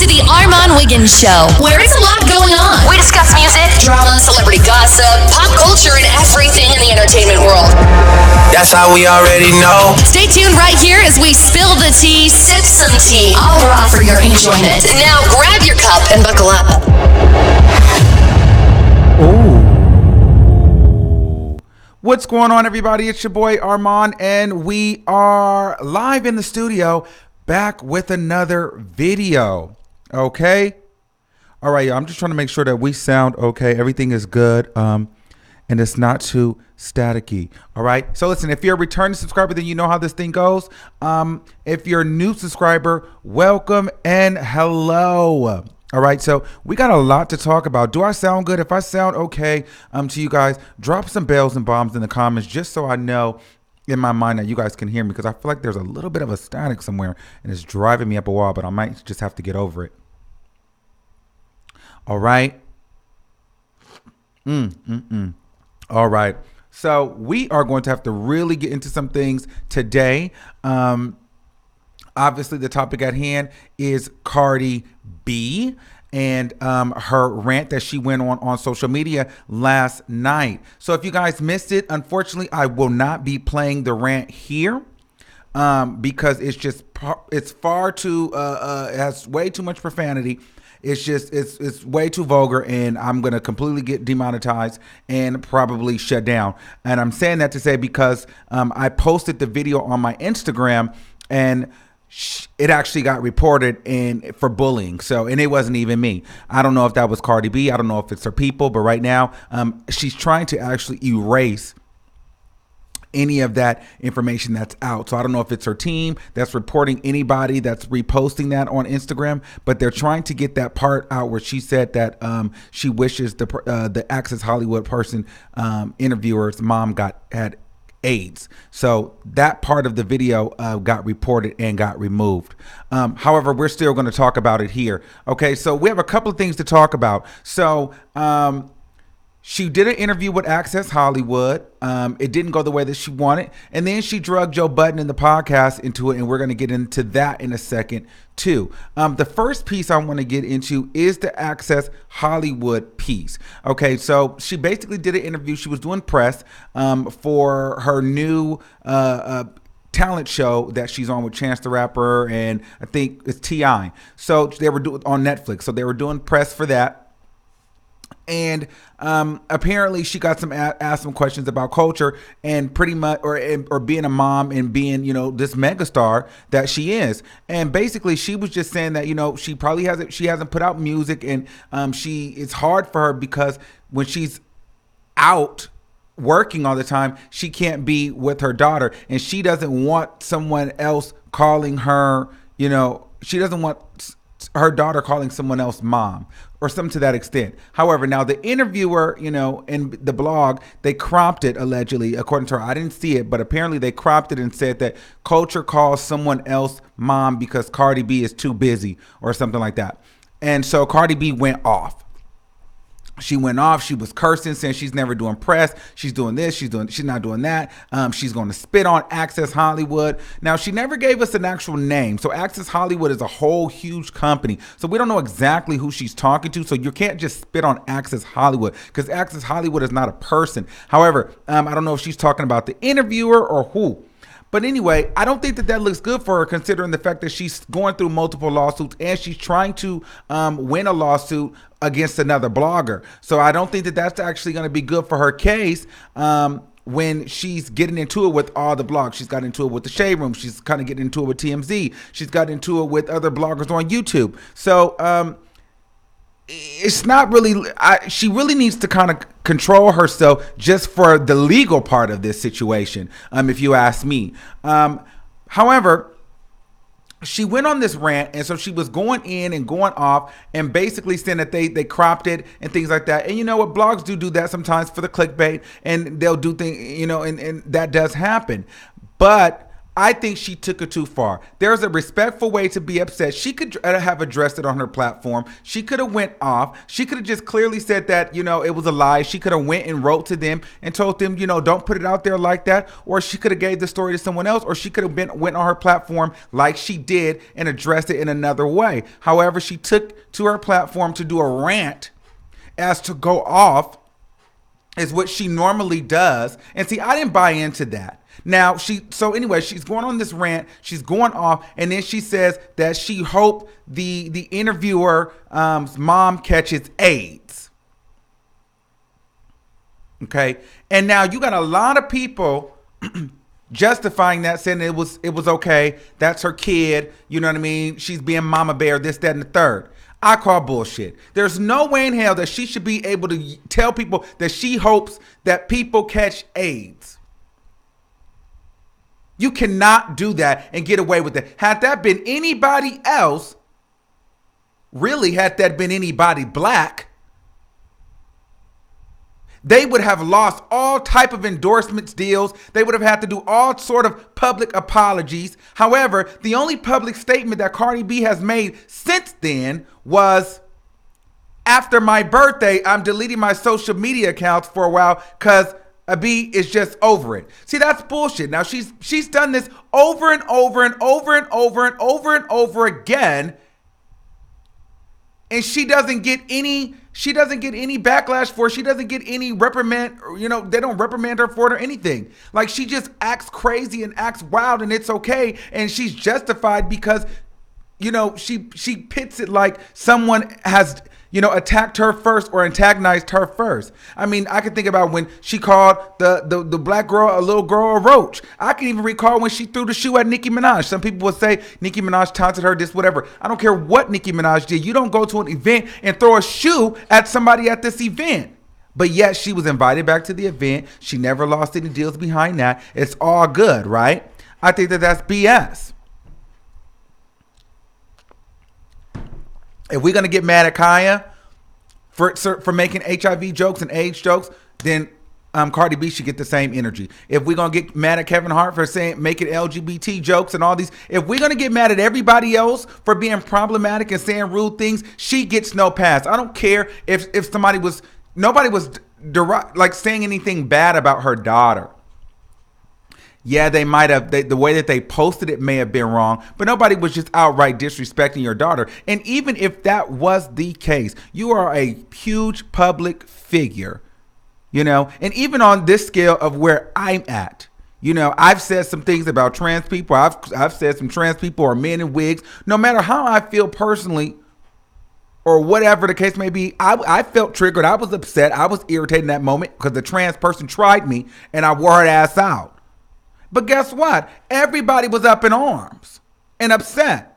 to the Armon Show, where it's a lot going on. We discuss music, drama, celebrity gossip, pop culture, and everything in the entertainment world. That's how we already know. Stay tuned right here as we spill the tea, sip some tea, all raw for your enjoyment. Now grab your cup and buckle up. What's going on, everybody? It's your boy Armon, and we are live in the studio, back with another video. Okay, all right, y'all. I'm just trying to make sure that we sound okay. Everything is good, and it's not too staticky. All right. So listen, if you're a returning subscriber, then you know how this thing goes. If you're a new subscriber, welcome and hello. All right, so we got a lot to talk about. Do I sound good? If I sound okay to you guys, drop some bells and bombs in the comments just so I know in my mind that you guys can hear me, because I feel like there's a little bit of a static somewhere and it's driving me up a wall, but I might just have to get over it. All right. All right. So we are going to have to really get into some things today. Obviously, the topic at hand is Cardi B and her rant that she went on social media last night. So if you guys missed it, unfortunately, I will not be playing the rant here because it's far too it has way too much profanity. It's way too vulgar, and I'm going to completely get demonetized and probably shut down. And I'm saying that to say because I posted the video on my Instagram, and it actually got reported for bullying. So, and it wasn't even me. I don't know if that was Cardi B. I don't know if it's her people, but right now she's trying to actually erase any of that information that's out. So I don't know if it's her team that's reporting anybody that's reposting that on Instagram, but they're trying to get that part out where she said that she wishes the Access Hollywood person interviewer's mom had AIDS. So that part of the video got reported and got removed. However, we're still going to talk about it here. Okay, so we have a couple of things to talk about. So she did an interview with Access Hollywood. It didn't go the way that she wanted. And then she drugged Joe Budden in the podcast into it. And we're going to get into that in a second too. The first piece I want to get into is the Access Hollywood piece. Okay, so she basically did an interview. She was doing press for her new talent show that she's on with Chance the Rapper, and I think it's T.I. So they were doing on Netflix. So they were doing press for that. And apparently she got asked some questions about culture and pretty much or being a mom and being, you know, this megastar that she is. And basically she was just saying that, you know, she hasn't put out music, and it's hard for her because when she's out working all the time, she can't be with her daughter, and she doesn't want someone else calling her, you know, she doesn't want her daughter calling someone else mom or something to that extent. However, now the interviewer, you know, in the blog, they cropped it allegedly, according to her. I didn't see it, but apparently they cropped it and said that Culture calls someone else mom because Cardi B is too busy or something like that. And so Cardi B went off. She went off. She was cursing, saying she's never doing press. She's doing this. She's not doing that. She's going to spit on Access Hollywood. Now, she never gave us an actual name. So Access Hollywood is a whole huge company. So we don't know exactly who she's talking to. So you can't just spit on Access Hollywood because Access Hollywood is not a person. However, I don't know if she's talking about the interviewer or who. But anyway, I don't think that looks good for her, considering the fact that she's going through multiple lawsuits and she's trying to win a lawsuit against another blogger. So I don't think that that's actually going to be good for her case when she's getting into it with all the blogs. She's got into it with the Shade Room. She's kind of getting into it with TMZ. She's got into it with other bloggers on YouTube. So it's not really, she really needs to kind of control herself just for the legal part of this situation, if you ask me. However, she went on this rant, and so she was going in and going off and basically saying that they cropped it and things like that. And you know what, blogs do that sometimes for the clickbait, and they'll do things, you know, and that does happen. But I think she took it too far. There's a respectful way to be upset. She could have addressed it on her platform. She could have went off. She could have just clearly said that, it was a lie. She could have went and wrote to them and told them, don't put it out there like that. Or she could have gave the story to someone else, or she could have went on her platform like she did and addressed it in another way. However, she took to her platform to do a rant as to go off is what she normally does. And see, I didn't buy into that. Now, she's going on this rant, she's going off, and then she says that she hoped the interviewer mom catches AIDS. Okay? And now you got a lot of people justifying that, saying it was okay, that's her kid, you know what I mean? She's being mama bear, this, that, and the third. I call bullshit. There's no way in hell that she should be able to tell people that she hopes that people catch AIDS. You cannot do that and get away with it. Had that been anybody else, really, had that been anybody black, they would have lost all type of endorsements deals. They would have had to do all sort of public apologies. However, the only public statement that Cardi B has made since then was, after my birthday, I'm deleting my social media accounts for a while because B is just over it. See, that's bullshit. Now she's done this over and over and over and over and over and over again, and she doesn't get any backlash for it. She doesn't get any reprimand. They don't reprimand her for it or anything. Like, she just acts crazy and acts wild, and it's okay, and she's justified because she pits it like someone has attacked her first or antagonized her first. I mean, I can think about when she called the black girl, a little girl, a roach. I can even recall when she threw the shoe at Nicki Minaj. Some people would say Nicki Minaj taunted her, this, whatever. I don't care what Nicki Minaj did. You don't go to an event and throw a shoe at somebody at this event. But yet she was invited back to the event. She never lost any deals behind that. It's all good, right? I think that's BS. If we're going to get mad at Kaya for making HIV jokes and AIDS jokes, then Cardi B should get the same energy. If we're going to get mad at Kevin Hart for making LGBT jokes and all these, if we're going to get mad at everybody else for being problematic and saying rude things, she gets no pass. I don't care if nobody was saying anything bad about her daughter. Yeah, they might have, the way that they posted it may have been wrong, but nobody was just outright disrespecting your daughter. And even if that was the case, you are a huge public figure, and even on this scale of where I'm at, I've said some things about trans people. I've said some trans people are men in wigs. No matter how I feel personally or whatever the case may be, I felt triggered. I was upset. I was irritated in that moment because the trans person tried me and I wore her ass out. But guess what? Everybody was up in arms and upset.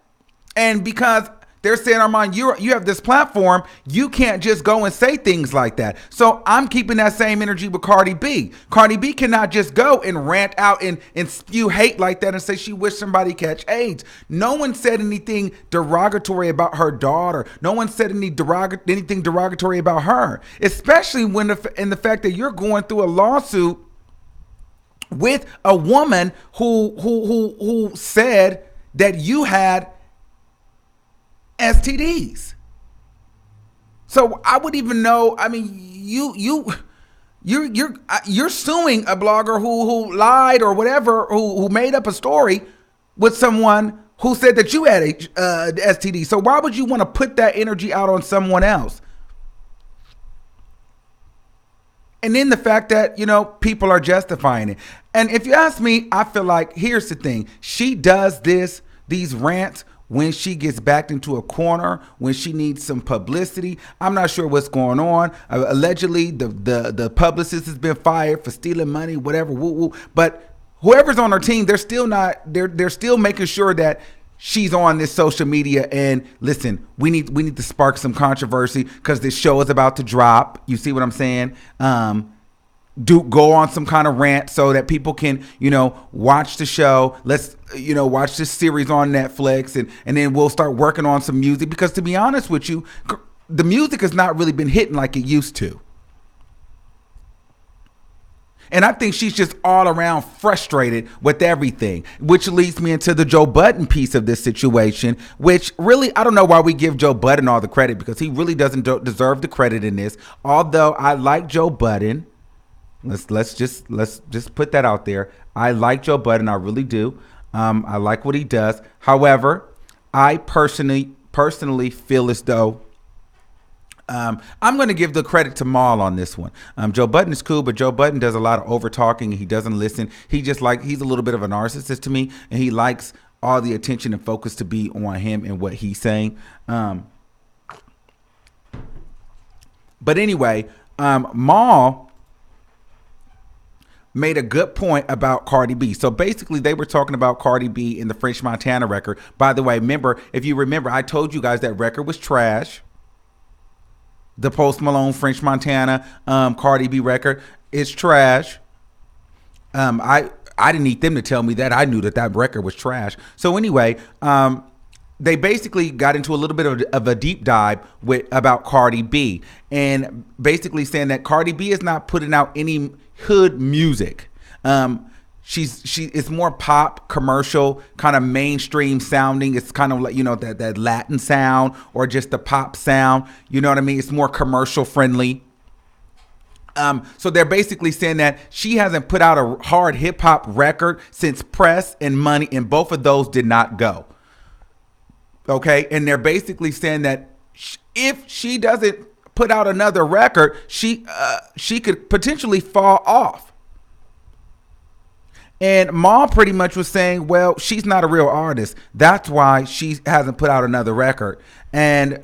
And because they're saying, Armon, you have this platform, you can't just go and say things like that. So I'm keeping that same energy with Cardi B. Cardi B cannot just go and rant out and spew hate like that and say she wished somebody catch AIDS. No one said anything derogatory about her daughter. No one said anything derogatory about her, especially when in the fact that you're going through a lawsuit with a woman who said that you had STDs. So I would even know. I mean, you're suing a blogger who lied or whatever, who made up a story with someone who said that you had STD. So why would you want to put that energy out on someone else? And then the fact that, people are justifying it. And if you ask me, I feel like, here's the thing. She does these rants when she gets backed into a corner, when she needs some publicity. I'm not sure what's going on. Allegedly, the publicist has been fired for stealing money, whatever. Woo. But whoever's on her team, they're still making sure that she's on this social media. And listen, we need to spark some controversy because this show is about to drop. You see what I'm saying? Go on some kind of rant so that people can, watch the show. Let's, watch this series on Netflix and then we'll start working on some music, because to be honest with you, the music has not really been hitting like it used to. And I think she's just all around frustrated with everything, which leads me into the Joe Budden piece of this situation, which really, I don't know why we give Joe Budden all the credit, because he really doesn't deserve the credit in this. Although I like Joe Budden. Let's just put that out there. I like Joe Budden. I really do. I like what he does. However, I personally feel as though I'm going to give the credit to Maul on this one. Joe Budden is cool, but Joe Budden does a lot of over talking. He doesn't listen. He's a little bit of a narcissist to me, and he likes all the attention and focus to be on him and what he's saying. But anyway, Maul made a good point about Cardi B. So basically, they were talking about Cardi B in the French Montana record. By the way, if you remember, I told you guys that record was trash. The Post Malone French Montana Cardi B record is trash. I didn't need them to tell me that. I knew that record was trash. So anyway, they basically got into a little bit of a deep dive about Cardi B, and basically saying that Cardi B is not putting out any hood music. It's more pop, commercial, kind of mainstream sounding. It's kind of like, that Latin sound or just the pop sound. You know what I mean? It's more commercial friendly. So they're basically saying that she hasn't put out a hard hip hop record since Press and Money, and both of those did not go. Okay. And they're basically saying that if she doesn't put out another record, she could potentially fall off. And Maul pretty much was saying, well, she's not a real artist. That's why she hasn't put out another record. And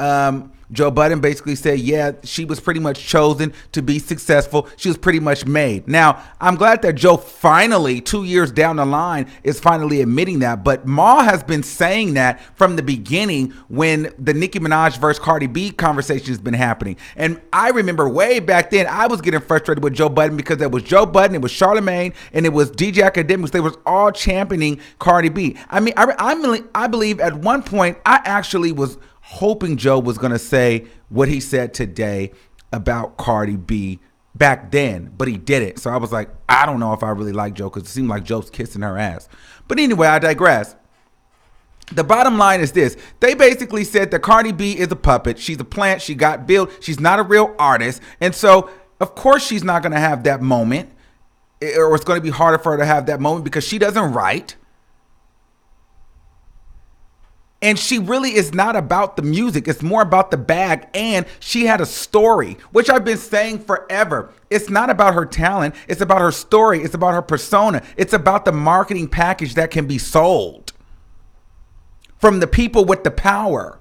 Joe Budden basically said, yeah, she was pretty much chosen to be successful. She was pretty much made. Now, I'm glad that Joe finally, 2 years down the line, is finally admitting that. But Maul has been saying that from the beginning when the Nicki Minaj versus Cardi B conversation has been happening. And I remember way back then, I was getting frustrated with Joe Budden because it was Joe Budden, it was Charlamagne, and it was DJ Academics. They was all championing Cardi B. I mean, I believe at one point, I actually was hoping Joe was going to say what he said today about Cardi B back then, but he didn't. So I was like, I don't know if I really like Joe, because it seemed like Joe's kissing her ass. But anyway, I digress. The bottom line is this. They basically said that Cardi B is a puppet. She's a plant. She got built. She's not a real artist. And so, of course, she's not going to have that moment, or it's going to be harder for her to have that moment because she doesn't write. And she really is not about the music. It's more about the bag. And she had a story, which I've been saying forever. It's not about her talent. It's about her story. It's about her persona. It's about the marketing package that can be sold from the people with the power.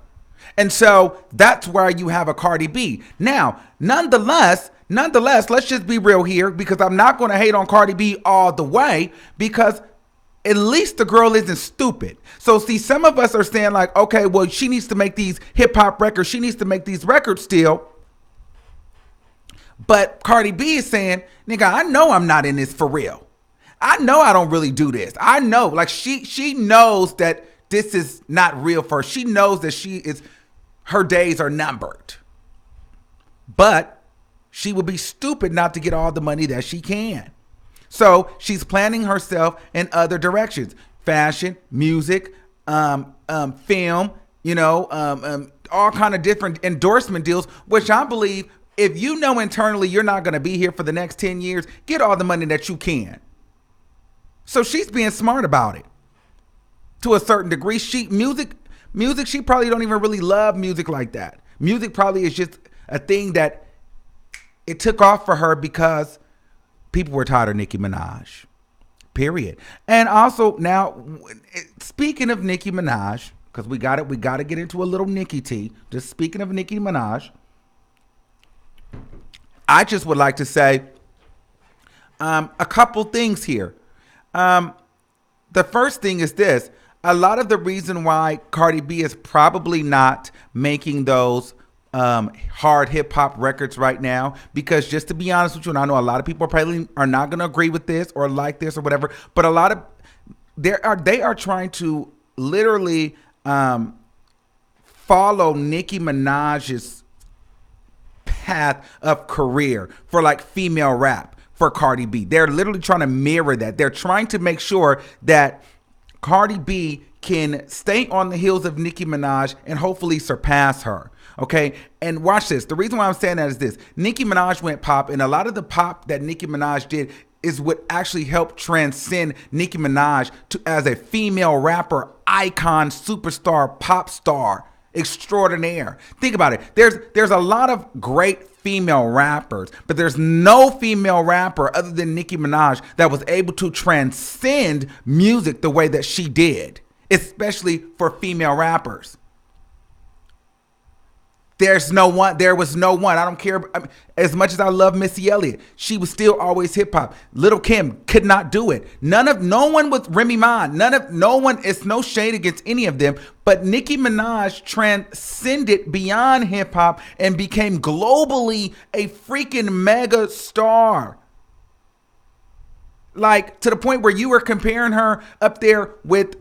And so that's where you have a Cardi B. Now, nonetheless, let's just be real here, because I'm not going to hate on Cardi B all the way, because at least the girl isn't stupid. So see, some of us are saying like, okay, well, she needs to make these hip hop records. She needs to make these records still. But Cardi B is saying, nigga, I know I'm not in this for real. I know I don't really do this. I know, like she knows that this is not real for her. She knows that her days are numbered. But she would be stupid not to get all the money that she can. So she's planning herself in other directions: fashion, music, film, all kind of different endorsement deals, which I believe, if you know internally you're not going to be here for the next 10 years, get all the money that you can. So she's being smart about it to a certain degree. Music, she probably don't even really love music like that. Music probably is just a thing that it took off for her because people were tired of Nicki Minaj, period. And also, now, speaking of Nicki Minaj, because we got to get into a little Nicki tea. Just speaking of Nicki Minaj, I just would like to say a couple things here. The first thing is this: a lot of the reason why Cardi B is probably not making those hard hip hop records right now, because just to be honest with you, and I know a lot of people probably are not going to agree with this or like this or whatever, but a lot of they are trying to literally follow Nicki Minaj's path of career for like female rap, for Cardi B. They're literally trying to mirror that. They're trying to make sure that Cardi B can stay on the heels of Nicki Minaj and hopefully surpass her. Okay, and watch this. The reason why I'm saying that is this. Nicki Minaj went pop, and a lot of the pop that Nicki Minaj did is what actually helped transcend Nicki Minaj to as a female rapper, icon, superstar, pop star extraordinaire. Think about it. There's a lot of great female rappers, but there's no female rapper other than Nicki Minaj that was able to transcend music the way that she did, especially for female rappers. There was no one. I don't care. I mean, as much as I love Missy Elliott, she was still always hip hop. Lil' Kim could not do it. No one with Remy Ma. No one. It's no shade against any of them. But Nicki Minaj transcended beyond hip hop and became globally a freaking mega star. Like, to the point where you were comparing her up there with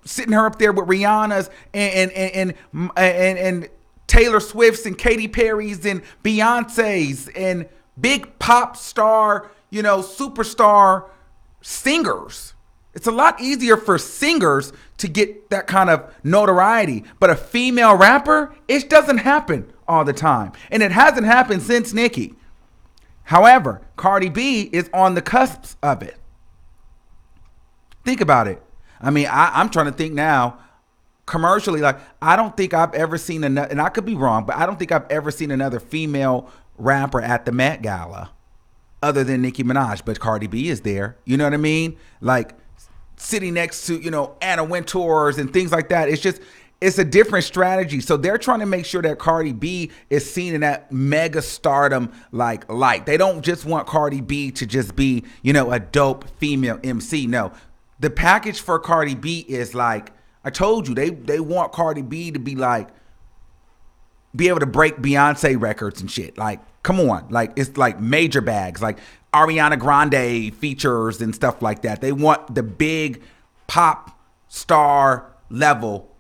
sitting her up there with Rihanna's and Taylor Swift's and Katy Perry's and Beyonce's and big pop star, superstar singers. It's a lot easier for singers to get that kind of notoriety. But a female rapper, it doesn't happen all the time. And it hasn't happened since Nicki. However, Cardi B is on the cusp of it. Think about it. I mean, I'm trying to think now. Commercially, like, I don't think I've ever seen another, and I could be wrong, but I don't think I've ever seen another female rapper at the Met Gala other than Nicki Minaj. But Cardi B is there. You know what I mean? Like, sitting next to, Anna Wintour's and things like that. It's a different strategy. So they're trying to make sure that Cardi B is seen in that mega stardom like light. They don't just want Cardi B to just be, a dope female MC. No, the package for Cardi B is like, I told you, they want Cardi B to be able to break Beyonce records and shit. Like, come on. Like, it's like major bags, like Ariana Grande features and stuff like that. They want the big pop star level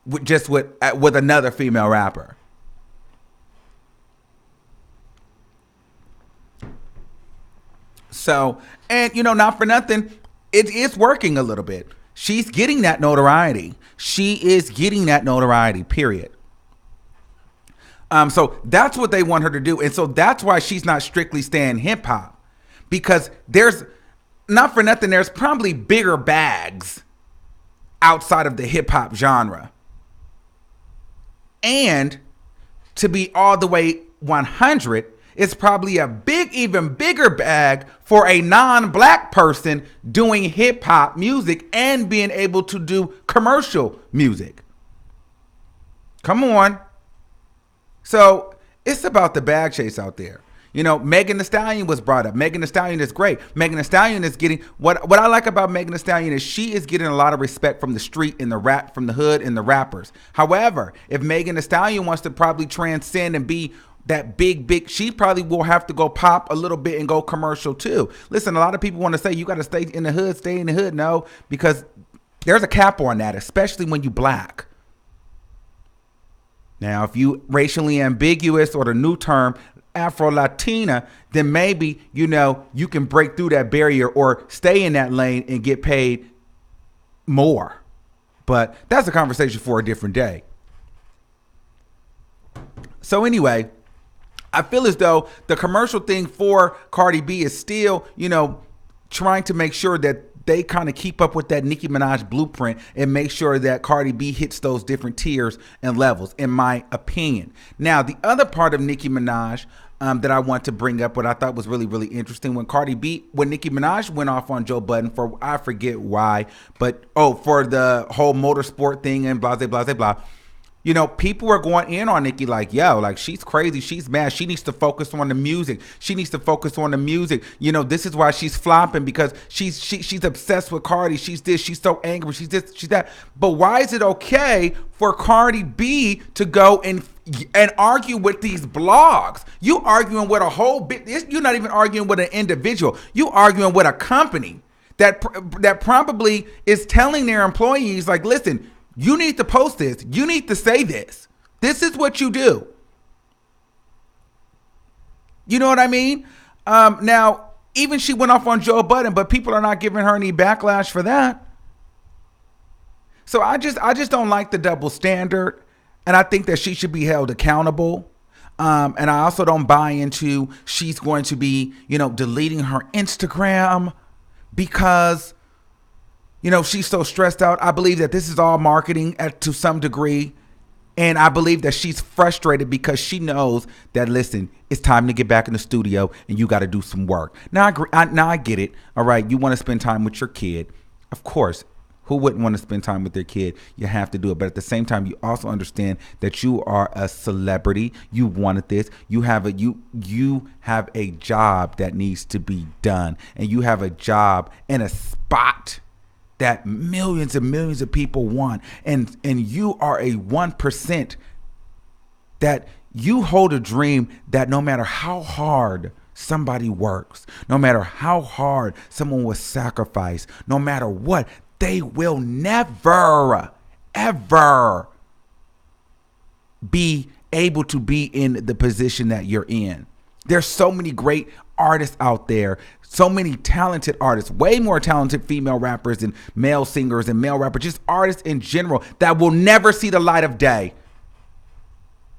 with another female rapper. So, and not for nothing, it is working a little bit. She's getting that notoriety. She is getting that notoriety, period. So that's what they want her to do. And so that's why she's not strictly staying hip hop, because there's, not for nothing, there's probably bigger bags outside of the hip hop genre. And to be all the way 100, it's probably a even bigger bag for a non-black person doing hip hop music and being able to do commercial music. Come on. So it's about the bag chase out there. Megan Thee Stallion was brought up. Megan Thee Stallion is great. Megan Thee Stallion is getting, what I like about Megan Thee Stallion is she is getting a lot of respect from the street and from the hood and the rappers. However, if Megan Thee Stallion wants to probably transcend and be that big, she probably will have to go pop a little bit and go commercial too. Listen, a lot of people want to say you got to stay in the hood, stay in the hood. No, because there's a cap on that, especially when you black. Now, if you racially ambiguous, or the new term Afro-Latina, then maybe, you can break through that barrier or stay in that lane and get paid more. But that's a conversation for a different day. So anyway, I feel as though the commercial thing for Cardi B is still, trying to make sure that they kind of keep up with that Nicki Minaj blueprint and make sure that Cardi B hits those different tiers and levels, in my opinion. Now, the other part of Nicki Minaj that I want to bring up, what I thought was really, really interesting, when Nicki Minaj went off on Joe Budden for, I forget why, but, for the whole motorsport thing and blah, blah, blah, blah. People were going in on Nicki like, yo, like, she's crazy. She's mad. She needs to focus on the music. This is why she's flopping, because she's obsessed with Cardi. She's this. She's so angry. She's this. She's that. But why is it okay for Cardi B to go and argue with these blogs? You arguing with a whole bit. You're not even arguing with an individual. You arguing with a company that probably is telling their employees, like, listen, you need to post this. You need to say this. This is what you do. You know what I mean? Now, even she went off on Joe Budden, but people are not giving her any backlash for that. So I just don't like the double standard, and I think that she should be held accountable. And I also don't buy into she's going to be, deleting her Instagram because, she's so stressed out. I believe that this is all marketing to some degree. And I believe that she's frustrated because she knows that, listen, it's time to get back in the studio and you got to do some work. Now, I get it. All right. You want to spend time with your kid. Of course. Who wouldn't want to spend time with their kid? You have to do it. But at the same time, you also understand that you are a celebrity. You wanted this. You have a job that needs to be done. And you have a job in a spot that millions and millions of people want. And you are a 1% that you hold a dream that no matter how hard somebody works, no matter how hard someone will sacrifice, no matter what, they will never, ever be able to be in the position that you're in. There's so many great artists out there, so many talented artists, way more talented female rappers and male singers and male rappers, just artists in general that will never see the light of day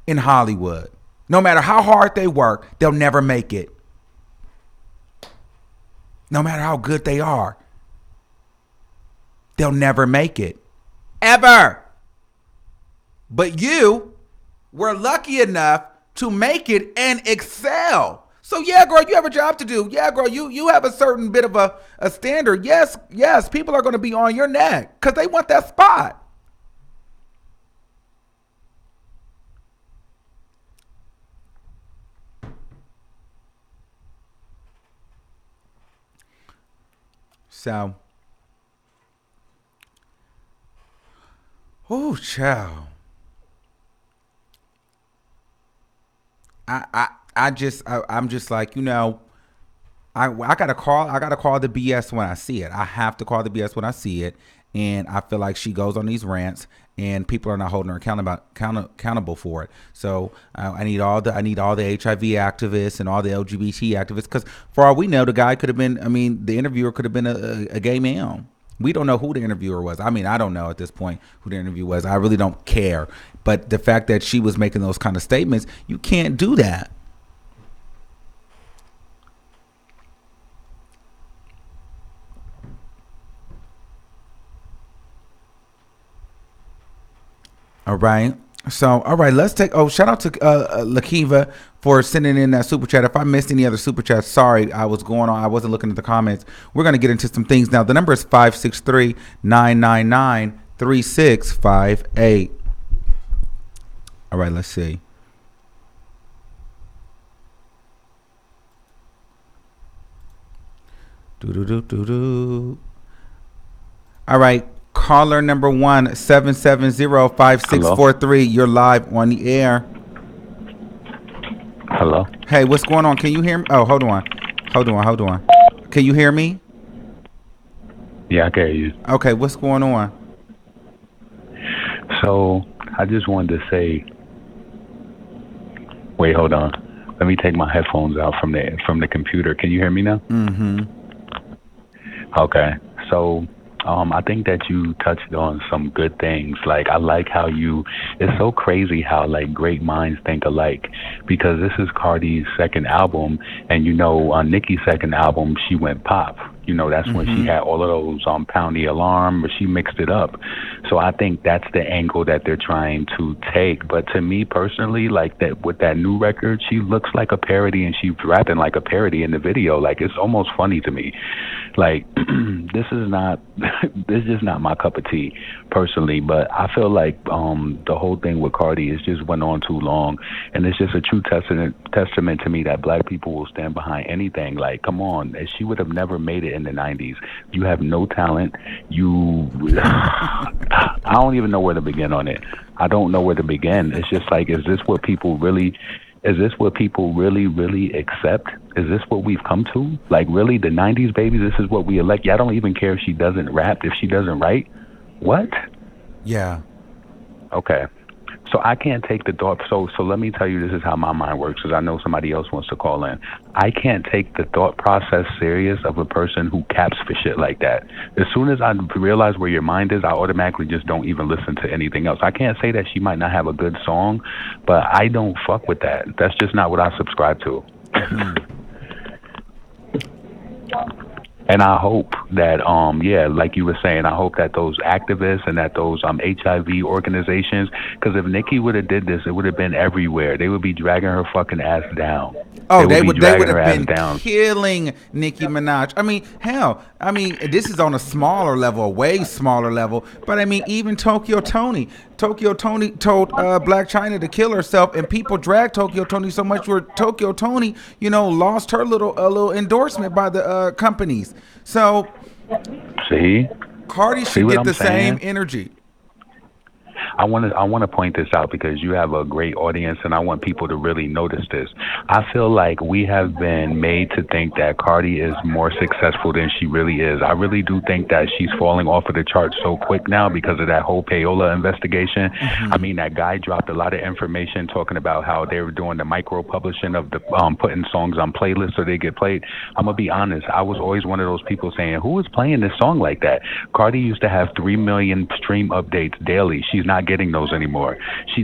in Hollywood. No matter how hard they work, they'll never make it. No matter how good they are, they'll never make it. Ever. But you were lucky enough to make it and excel. So yeah, girl, you have a job to do. Yeah, girl, you have a certain bit of a standard. Yes, people are going to be on your neck because they want that spot. So, oh, child. I'm just like, I gotta call the BS when I see it. I have to call the BS when I see it. And I feel like she goes on these rants and people are not holding her accountable for it. So I need all the HIV activists and all the LGBT activists, because for all we know, the guy could have been, the interviewer could have been a gay male. We don't know who the interviewer was. I don't know at this point who the interviewer was. I really don't care. But the fact that she was making those kind of statements, you can't do that. All right. So, all right, let's take, shout out to Lakiva for sending in that super chat. If I missed any other super chats, sorry, I wasn't looking at the comments. We're going to get into some things now. The number is 563-999-3658. All right, let's see. All right. Caller number 1-770-5643. You're live on the air. Hello. Hey, what's going on? Can you hear me? Oh, hold on. Can you hear me? Yeah, I can hear you. Okay, what's going on? So I just wanted to say, wait, hold on. Let me take my headphones out from the computer. Can you hear me now? Mm-hmm. Okay. So I think that you touched on some good things. Like, I like how it's so crazy how, like, great minds think alike, because this is Cardi's second album, and, on Nicki's second album, she went pop. That's when she had all of those Pound the Alarm, but she mixed it up. So I think that's the angle that they're trying to take. But to me personally, like, that with that new record, she looks like a parody, and she's rapping like a parody in the video. Like, it's almost funny to me. Like, this is just not my cup of tea personally, but I feel like the whole thing with Cardi is just went on too long, and it's just a true testament to me that black people will stand behind anything. Like, come on, she would have never made it in the 90s. You have no talent. I don't even know where to begin on it. I don't know where to begin. It's just like, is this what people really accept? Is this what we've come to? Like, really, the 90s babies, this is what we elect? Yeah, I don't even care if she doesn't rap, if she doesn't write. What? Yeah. Okay. So I can't take the thought. So let me tell you, this is how my mind works, because I know somebody else wants to call in. I can't take the thought process serious of a person who caps for shit like that. As soon as I realize where your mind is, I automatically just don't even listen to anything else. I can't say that she might not have a good song, but I don't fuck with that. That's just not what I subscribe to. And I hope that, like you were saying, I hope that those activists and that those HIV organizations, because if Nicki would have did this, it would have been everywhere. They would be dragging her fucking ass down. Oh, they would have been killing Nicki Minaj. I mean, hell, this is on a smaller level, a way smaller level. But I mean, even Tokyo Toni told Black China to kill herself, and people dragged Tokyo Toni so much where Tokyo Toni, lost her little endorsement by the companies. So, Cardi should get the same energy. I want to point this out because you have a great audience, and I want people to really notice this. I feel like we have been made to think that Cardi is more successful than she really is. I really do think that she's falling off of the charts so quick now because of that whole payola investigation. Mm-hmm. I mean, that guy dropped a lot of information talking about how they were doing the micro publishing of the putting songs on playlists so they get played. I'm gonna be honest. I was always one of those people saying, who is playing this song like that? Cardi used to have 3 million stream updates daily. She's not getting those anymore.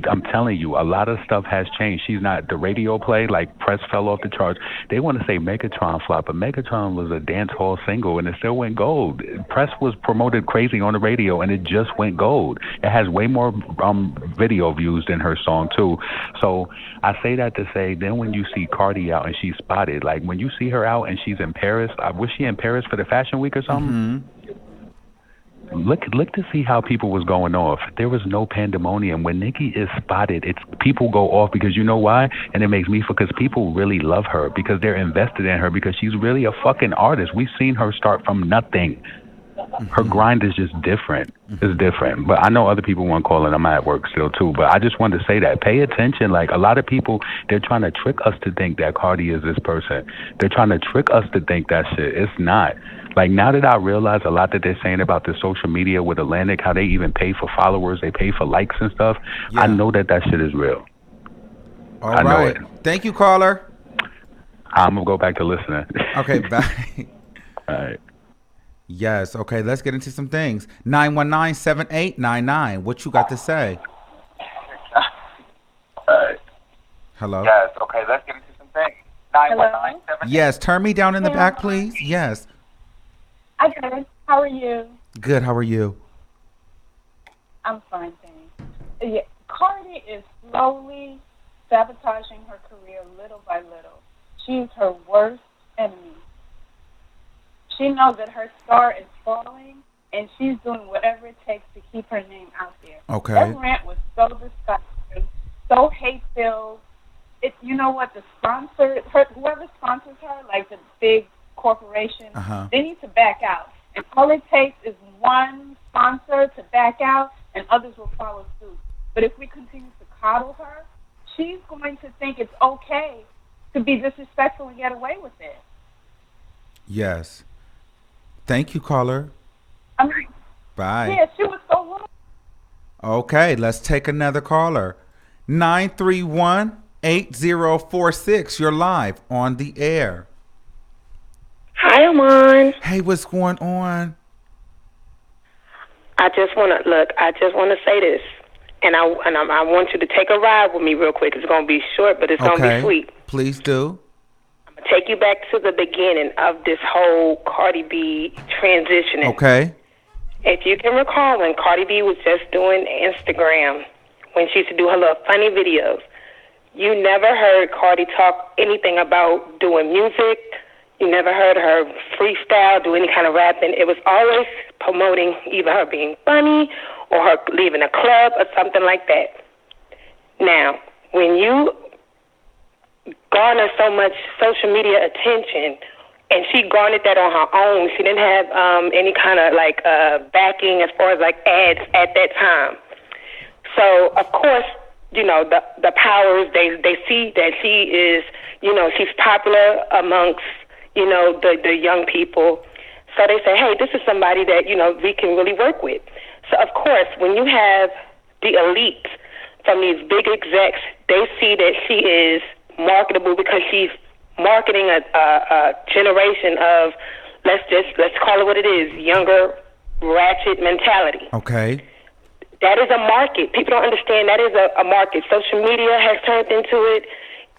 I'm telling you, a lot of stuff has changed. She's not the radio play, like Press fell off the charts. They want to say Megatron flop, but Megatron was a dance hall single and it still went gold. Press was promoted crazy on the radio and it just went gold. It has way more video views than her song too. So I say that to say, then when you see Cardi out and she's spotted, like when you see her out and she's in Paris, was she in Paris for the Fashion Week or something? Mm-hmm. Look to see how people was going off. There was no pandemonium. When Nicki is spotted, people go off because you know why? And it makes me feel because people really love her because they're invested in her because she's really a fucking artist. We've seen her start from nothing. Her grind is just different. It's different. But I know other people want to call it. I'm at work still too. But I just wanted to say that. Pay attention. Like a lot of people, they're trying to trick us to think that Cardi is this person. They're trying to trick us to think that shit. It's not. Like now that I realize a lot that they're saying about the social media with Atlantic, how they even pay for followers, they pay for likes and stuff. Yeah. I know that shit is real. All right. Thank you, caller. I'm going to go back to listening. Okay, bye. All right. Yes. Okay, let's get into some things. 919-7899. What you got to say? Hello? Yes. Okay, let's get into some things. 919-7899. Yes, turn me down in the back, please. Yes. Okay. How are you? Good. How are you? I'm fine, thanks. Yeah, Cardi is slowly sabotaging her career little by little. She's her worst enemy. She knows that her star is falling, and she's doing whatever it takes to keep her name out there. Okay. That rant was so disgusting, so hate-filled. You know what? The sponsor, whoever sponsors her, like the big corporation, they need to back out. And all it takes is one sponsor to back out, and others will follow suit. But if we continue to coddle her, she's going to think it's okay to be disrespectful and get away with it. Yes. Thank you, caller. Bye. Yeah, she was so wrong. Okay, let's take another caller. 931-8046. You're live on the air. Hi, Armon. Hey, what's going on? I just want to say this, and I want you to take a ride with me real quick. It's going to be short, but it's going to be sweet. Please do. I'm going to take you back to the beginning of this whole Cardi B transitioning. Okay. If you can recall when Cardi B was just doing Instagram, when she used to do her little funny videos, you never heard Cardi talk anything about doing music. You never heard her freestyle, do any kind of rapping. It was always promoting either her being funny or her leaving a club or something like that. Now, when you garner so much social media attention, and she garnered that on her own, she didn't have any kind of backing as far as like ads at that time. So, of course, you know, the powers, they see that she is, you know, she's popular amongst, you know, the young people. So they say, hey, this is somebody that, you know, we can really work with. So, of course, when you have the elite from these big execs, they see that she is marketable because she's marketing a generation of, let's call it what it is, younger, ratchet mentality. Okay. That is a market. People don't understand that is a market. Social media has turned into it.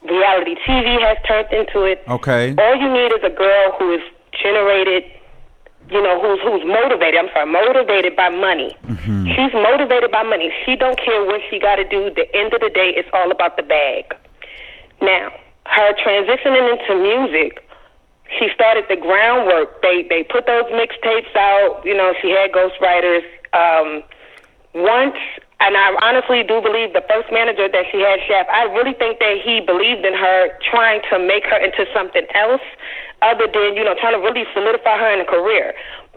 Reality TV has turned into it. Okay. All you need is a girl who is generated, who's motivated. Motivated by money. Mm-hmm. She's motivated by money. She don't care what she got to do. The end of the day, it's all about the bag. Now, her transitioning into music, she started the groundwork. They put those mixtapes out. She had ghostwriters. Once, and I honestly do believe the first manager that she had, Chef, I really think that he believed in her, trying to make her into something else other than, trying to really solidify her in a career.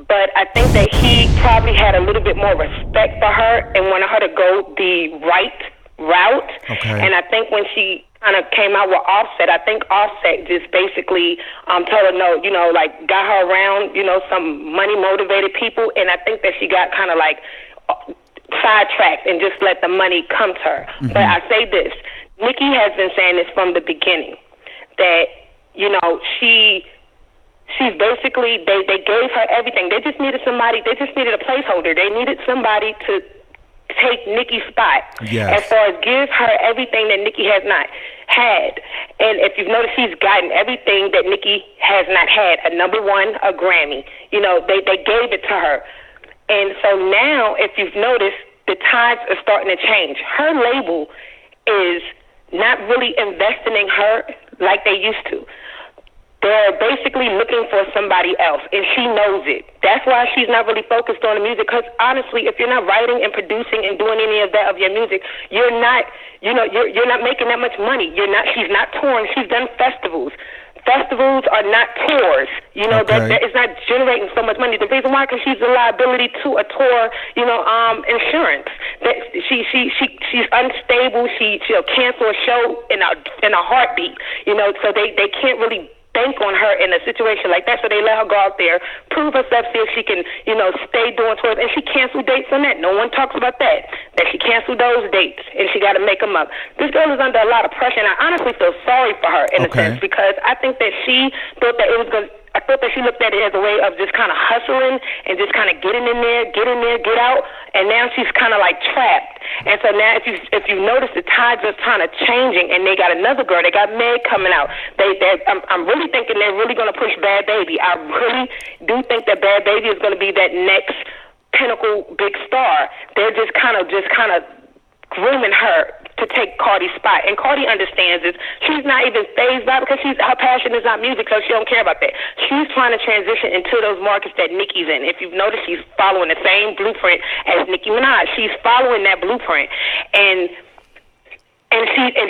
But I think that he probably had a little bit more respect for her and wanted her to go the right route. Okay. And I think when she kind of came out with Offset, I think Offset just basically told her no, got her around, some money-motivated people, and I think that she got kind of sidetracked and just let the money come to her. Mm-hmm. But I say this, Nicki has been saying this from the beginning, that, she's basically, they gave her everything. They just needed somebody, they just needed a placeholder. They needed somebody to take Nicki's spot. Yes. As far as give her everything that Nicki has not had. And if you've noticed, she's gotten everything that Nicki has not had. A number one, a Grammy. They gave it to her. And so now, if you've noticed, the tides are starting to change. Her label is not really investing in her like they used to. They're basically looking for somebody else, and she knows it. That's why she's not really focused on the music, because honestly, if you're not writing and producing and doing any of that of your music, you're not making that much money. She's not touring. She's done festivals. Festivals are not tours. That is not generating so much money. The reason why, because she's a liability to a tour, insurance. That she's unstable. She'll cancel a show in a heartbeat. So they can't really bank on her in a situation like that, so they let her go out there, prove herself, see if she can, stay doing tours, and she canceled dates on that. No one talks about that she canceled those dates, and she got to make them up. This girl is under a lot of pressure, and I honestly feel sorry for her in a sense, because I think that she thought that it was going to, I thought that she looked at it as a way of just kind of hustling and just kind of get in there, get out, and now she's kind of like trapped. And so now, if you notice, the tides are kind of changing, and they got another girl. They got Meg coming out. I'm really thinking they're really going to push Bad Baby. I really do think that Bad Baby is going to be that next pinnacle big star. They're just kind of grooming her to take Cardi's spot. And Cardi understands this. She's not even fazed by it, because her passion is not music, so she don't care about that. She's trying to transition into those markets that Nicki's in. If you've noticed, she's following the same blueprint as Nicki Minaj. She's following that blueprint. And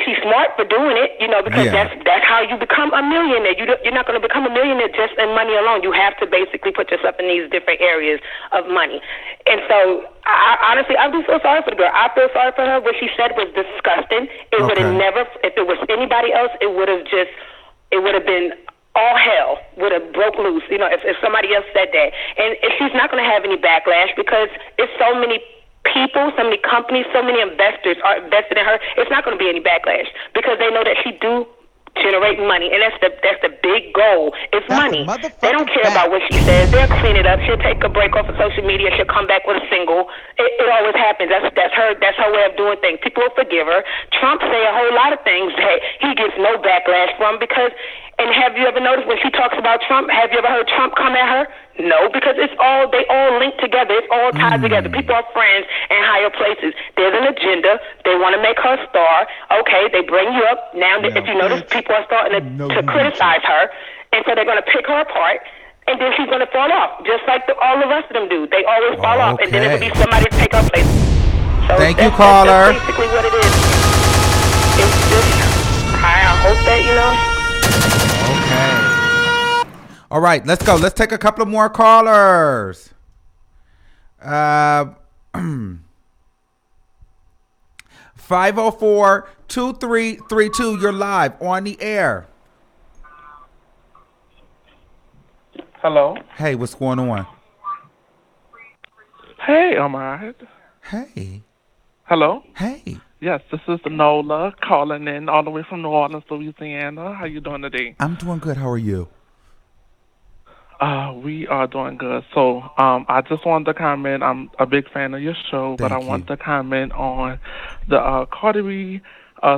she's smart for doing it, because that's how you become a millionaire. You're not going to become a millionaire just in money alone. You have to basically put yourself in these different areas of money. And so, honestly, I do feel sorry for the girl. I feel sorry for her. What she said was disgusting. It would have never, if it was anybody else, it would have been all hell would have broke loose, if somebody else said that. And she's not going to have any backlash, because it's so many people, so many companies, so many investors are invested in her. It's not going to be any backlash, because they know that she do generate money, and that's the big goal. It's money. They don't care about what she says. They'll clean it up. She'll take a break off of social media. She'll come back with a single. It always happens. That's her way of doing things. People will forgive her. Trump say a whole lot of things that he gets no backlash from, because. And have you ever noticed when she talks about Trump, have you ever heard Trump come at her? No, because they all link together. It's all tied together. People are friends in higher places. There's an agenda. They want to make her a star. Okay, they bring you up. Now, if you notice, people are starting to criticize her. And so they're going to pick her apart. And then she's going to fall off, just like all the rest of them do. They always fall off. And then it will be somebody to take her place. So Thank you, caller. That's basically what it is. It's just, I hope that, Okay. All right, let's go. Let's take a couple of more callers. 504-2332. You're live on the air. Hello. Hey, what's going on? Hey, I'm alright. Hey. Hello. Hey. Yes, this is Nola calling in all the way from New Orleans, Louisiana. How you doing today? I'm doing good. How are you? We are doing good. So, I just wanted to comment. I'm a big fan of your show, but I Thank want you. to comment on the Cardi B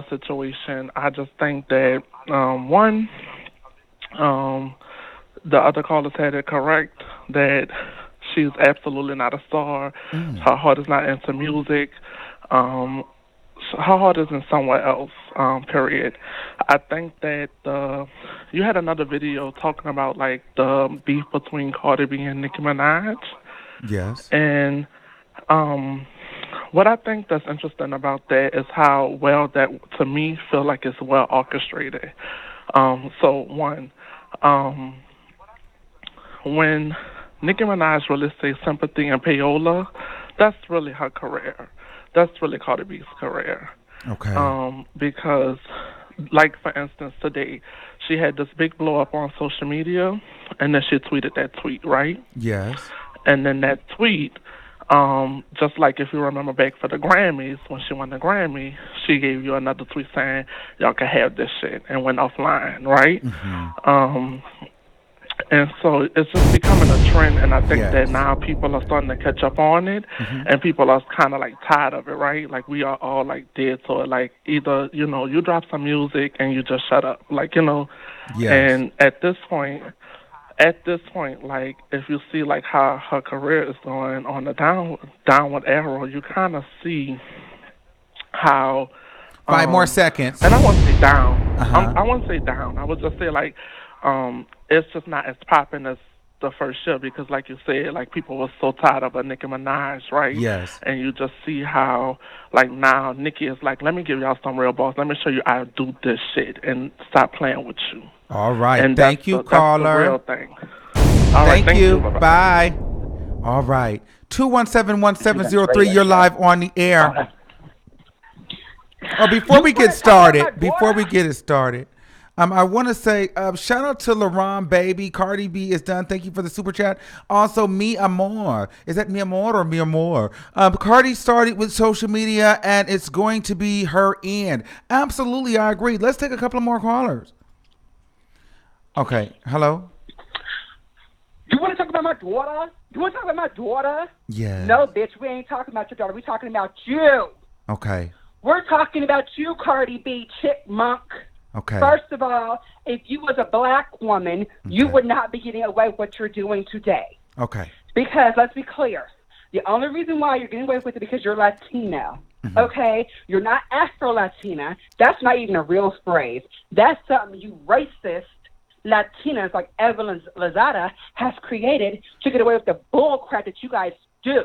situation. I just think that one, um, the other caller said it correct that she's absolutely not a star. Mm. Her heart is not into music. Um, her heart is in somewhere else. Period. I think that you had another video talking about like the beef between Cardi B and Nicki Minaj, Yes. and um, what I think that's interesting about that is how well that to me feel like it's well orchestrated. So one, um, when Nicki Minaj really say sympathy and payola, that's really her career. That's really Cardi B's career. Okay. Because, like for instance, today she had this big blow up on social media, and then she tweeted that tweet, right? Yes. And then that tweet, just like if you remember back for the Grammys, when she won the Grammy, she gave you another tweet saying, y'all can have this shit, and went offline, right? Mm-hmm. And so it's just becoming a trend, and I think that Yes. now people are starting to catch up on it, Mm-hmm. and people are kind of like tired of it, right? Like we are all like dead to it. Like either you drop some music and you just shut up, Yes. And at this point, like if you see like how her career is going on the downward arrow, you kind of see how, 5 more seconds. and I won't say down. Uh-huh. I won't say down. I would just say like, it's just not as popping as the first year because, like you said, like people were so tired of a Nicki Minaj, right? Yes. And you just see how, like now, Nicki is like, let me give y'all some real balls. Let me show you I do this shit and stop playing with you. All right. And Thank you, that's the real caller. thing. All right, Thank you. Bye-bye. Bye. All right. 217-1703. You're live on the air. Oh, before we get started, I want to say shout out to LaRon Baby. Cardi B is done. Thank you for the super chat. Also, Mi Amor. Is that Mi Amor or Mi Amor? Cardi started with social media, and it's going to be her end. Absolutely, I agree. Let's take a couple of more callers. Okay. Hello? You want to talk about my daughter? You want to talk about my daughter? Yeah. No, bitch, we ain't talking about your daughter. We're talking about you. Okay. We're talking about you, Cardi B, chickmunk. Okay. First of all, if you was a black woman, you would not be getting away with what you're doing today. Okay. Because, let's be clear, the only reason why you're getting away with it is because you're Latino. Mm-hmm. Okay? You're not Afro-Latina. That's not even a real phrase. That's something you racist Latinas like Evelyn Lozada has created to get away with the bull crap that you guys do.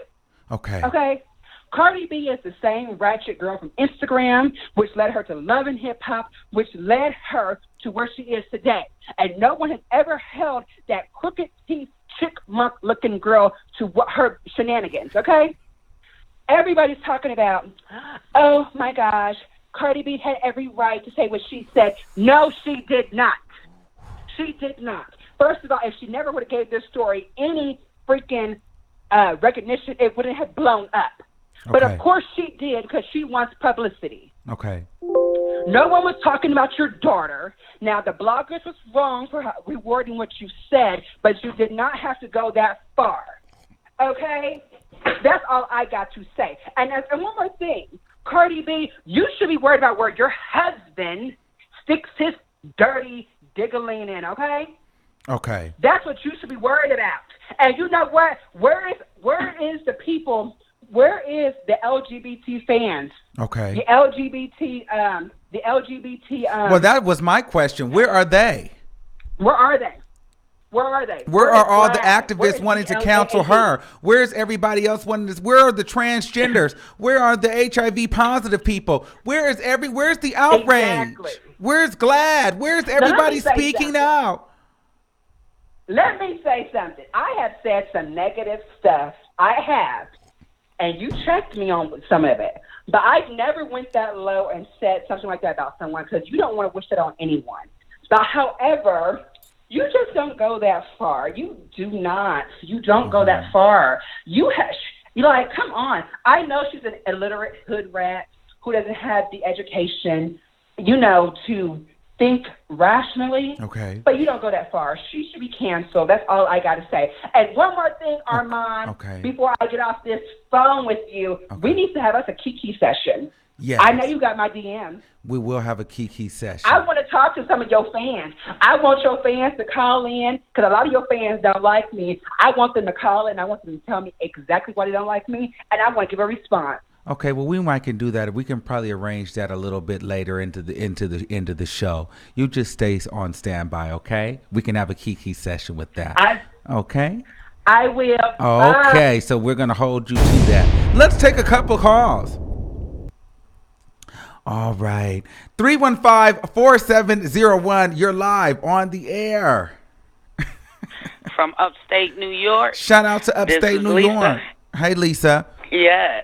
Okay. Okay? Cardi B is the same ratchet girl from Instagram, which led her to Love and Hip Hop, which led her to where she is today. And no one has ever held that crooked teeth, chickmunk looking girl to what her shenanigans, okay? Everybody's talking about, oh my gosh, Cardi B had every right to say what she said. No, she did not. She did not. First of all, if she never would have gave this story any freaking recognition, it wouldn't have blown up. Okay. But of course she did because she wants publicity. Okay. No one was talking about your daughter. Now, the bloggers was wrong for rewarding what you said, but you did not have to go that far. Okay? That's all I got to say. And one more thing. Cardi B, you should be worried about where your husband sticks his dirty diggling in, okay? Okay. That's what you should be worried about. And you know what? Where is the people? Where is the LGBT fans? Okay. The LGBT. Well, that was my question. Where are they? Where are they? Where are they? Where are all the activists wanting to counsel her? Where's everybody else wanting this? Where are the transgenders? Where are the HIV positive people? Where's the outrage? Exactly. Where's GLAAD? Where's everybody speaking out? Let me say something. I have said some negative stuff. I have. And you checked me on some of it. But I never went that low and said something like that about someone because you don't want to wish that on anyone. But however, you just don't go that far. You do not. You don't go that far. You're like, come on. I know she's an illiterate hood rat who doesn't have the education, you know, to think rationally. Okay. But you don't go that far. She should be canceled. That's all I got to say. And one more thing, Armon, okay. before I get off this phone with you, we need to have us a Kiki session. Yes. I know you got my DM. We will have a Kiki session. I want to talk to some of your fans. I want your fans to call in because a lot of your fans don't like me. I want them to call in. I want them to tell me exactly why they don't like me, and I want to give a response. Okay, well, we might can do that. We can probably arrange that a little bit later into the show. You just stay on standby, okay? We can have a Kiki session with that. Okay. I will. Okay, so we're gonna hold you to that. Let's take a couple calls. All right. 315-4701. You're live on the air. From upstate New York. Shout out to upstate New York. Hey, Lisa. Yeah.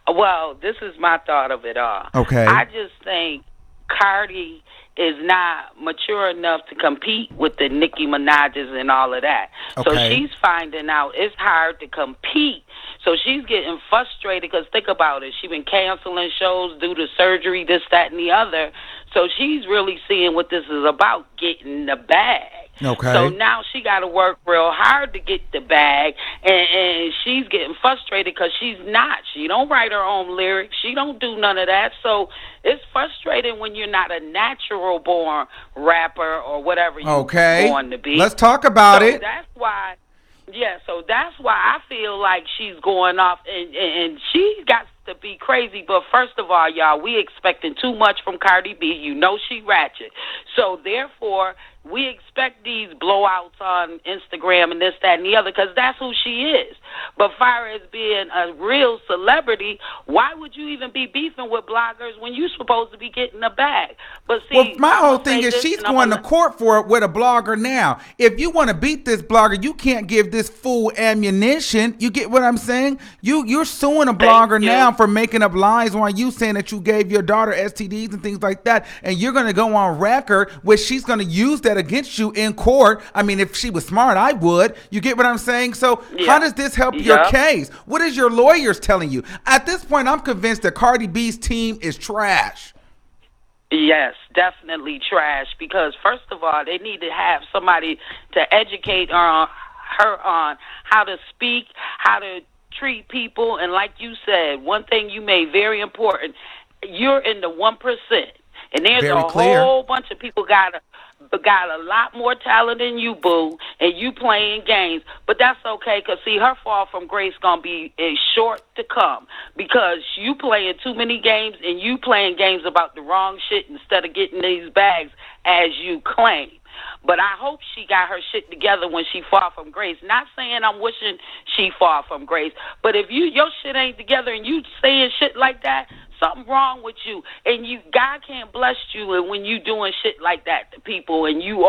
Well, this is my thought of it all. Okay. I just think Cardi is not mature enough to compete with the Nicki Minaj's and all of that. Okay. So she's finding out it's hard to compete. So she's getting frustrated because think about it. She's been canceling shows due to surgery, this, that, and the other. So she's really seeing what this is about, getting the bag. Okay. So now she got to work real hard to get the bag, and she's getting frustrated because she's not. She don't write her own lyrics. She don't do none of that. So it's frustrating when you're not a natural-born rapper or whatever you're born to be. Let's talk about it. That's why. Yeah, so that's why I feel like she's going off, and she's got to be crazy. But first of all, y'all, we expecting too much from Cardi B. You know she ratchet. So therefore, we expect these blowouts on Instagram and this, that, and the other because that's who she is. But far as being a real celebrity, why would you even be beefing with bloggers when you're supposed to be getting a bag? But see, well, my whole thing is she's going to court for it with a blogger now. If you want to beat this blogger, you can't give this fool ammunition. You get what I'm saying? You're suing a blogger now for making up lies while you saying that you gave your daughter STDs and things like that, and you're going to go on record where she's going to use that against you in court. I mean, if she was smart, I would. You get what I'm saying? So how does this help your case? What is your lawyers telling you? At this point, I'm convinced that Cardi B's team is trash. Yes, definitely trash, because first of all, they need to have somebody to educate her on how to speak, how to treat people, and like you said, one thing you made very important, you're in the 1%, and there's whole bunch of people got a lot more talent than you, boo, and you playing games. But that's okay, because, see, her fall from grace going to be short to come, because you playing too many games, and you playing games about the wrong shit instead of getting these bags as you claim. But I hope she got her shit together when she fall from grace. Not saying I'm wishing she fall from grace, but if your shit ain't together and you saying shit like that, something wrong with you, and God can't bless you, and when you doing shit like that to people, and you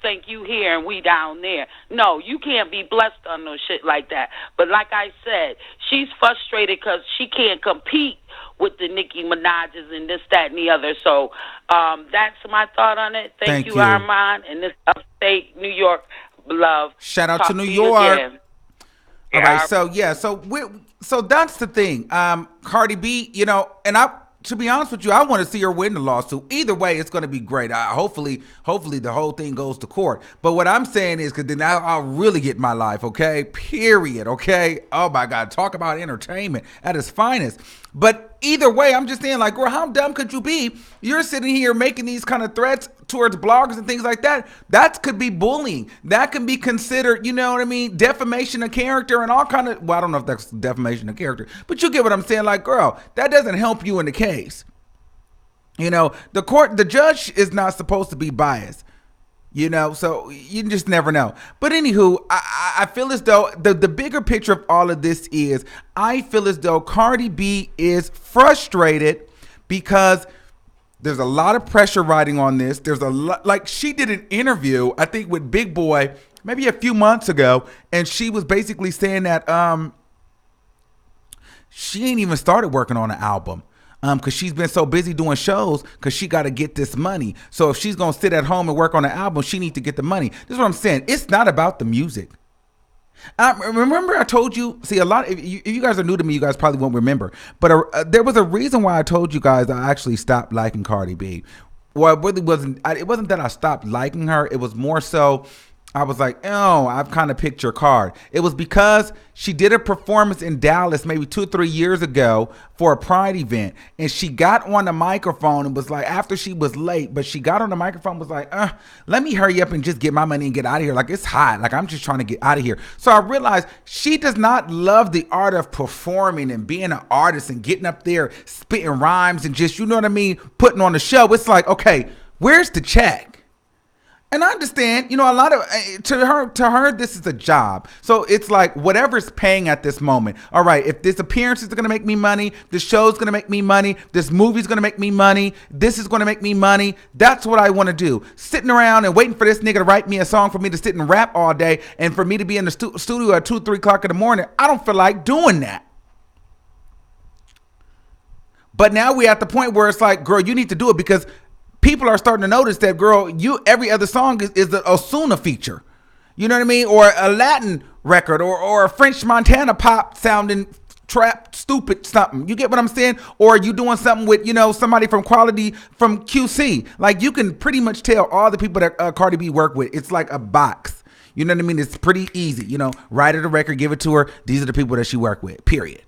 think you here and we down there. No, you can't be blessed on no shit like that. But like I said, she's frustrated because she can't compete with the Nicki Minaj's and this, that, and the other. So that's my thought on it. Thank you, Armon, and this upstate New York love. Shout out to New York. All right, so that's the thing. Cardi B, and to be honest with you, I want to see her win the lawsuit. Either way, it's going to be great. Hopefully the whole thing goes to court. But what I'm saying is, because then I'll really get my life, okay? Period, okay? Oh, my God. Talk about entertainment at its finest. But either way, I'm just saying, like, girl, how dumb could you be? You're sitting here making these kind of threats towards bloggers and things like that. That could be bullying. That can be considered, you know what I mean, defamation of character and all kind of, well, I don't know if that's defamation of character, but you get what I'm saying. Like, girl, that doesn't help you in the case. The judge is not supposed to be biased. So you just never know. But anywho, I feel as though the bigger picture of all of this is, I feel as though Cardi B is frustrated because there's a lot of pressure riding on this. There's a lot, like, she did an interview, I think, with Big Boy maybe a few months ago, and she was basically saying that she ain't even started working on an album. Because she's been so busy doing shows because she got to get this money. So if she's going to sit at home and work on an album, she needs to get the money. This is what I'm saying. It's not about the music. Remember I told you, see, a lot, if you guys are new to me, you guys probably won't remember, but there was a reason why I told you guys I actually stopped liking Cardi B. Well, it really wasn't, it wasn't that I stopped liking her. It was more so I was like, oh, I've kind of picked your card. It was because she did a performance in Dallas maybe 2 or 3 years ago for a Pride event. And she got on the microphone and was like, after she was late, but she got on the microphone and was like, let me hurry up and just get my money and get out of here. Like, it's hot. Like, I'm just trying to get out of here. So I realized she does not love the art of performing and being an artist and getting up there, spitting rhymes and just, you know what I mean, putting on the show. It's like, okay, where's the check? And I understand, you know, a lot of, to her, this is a job. So it's like whatever's paying at this moment. All right, if this appearance is going to make me money, this show's going to make me money, this movie's going to make me money, this is going to make me money, that's what I want to do. Sitting around and waiting for this nigga to write me a song for me to sit and rap all day and for me to be in the studio at 2, 3 o'clock in the morning, I don't feel like doing that. But now we're at the point where it's like, girl, you need to do it because people are starting to notice that, girl, every other song is an Osuna feature. You know what I mean? Or a Latin record or a French Montana pop sounding trap stupid something. You get what I'm saying? Or you doing something with, you know, somebody from Quality from QC. Like, you can pretty much tell all the people that Cardi B work with. It's like a box. You know what I mean? It's pretty easy. You know, write her the record, give it to her. These are the people that she work with, period.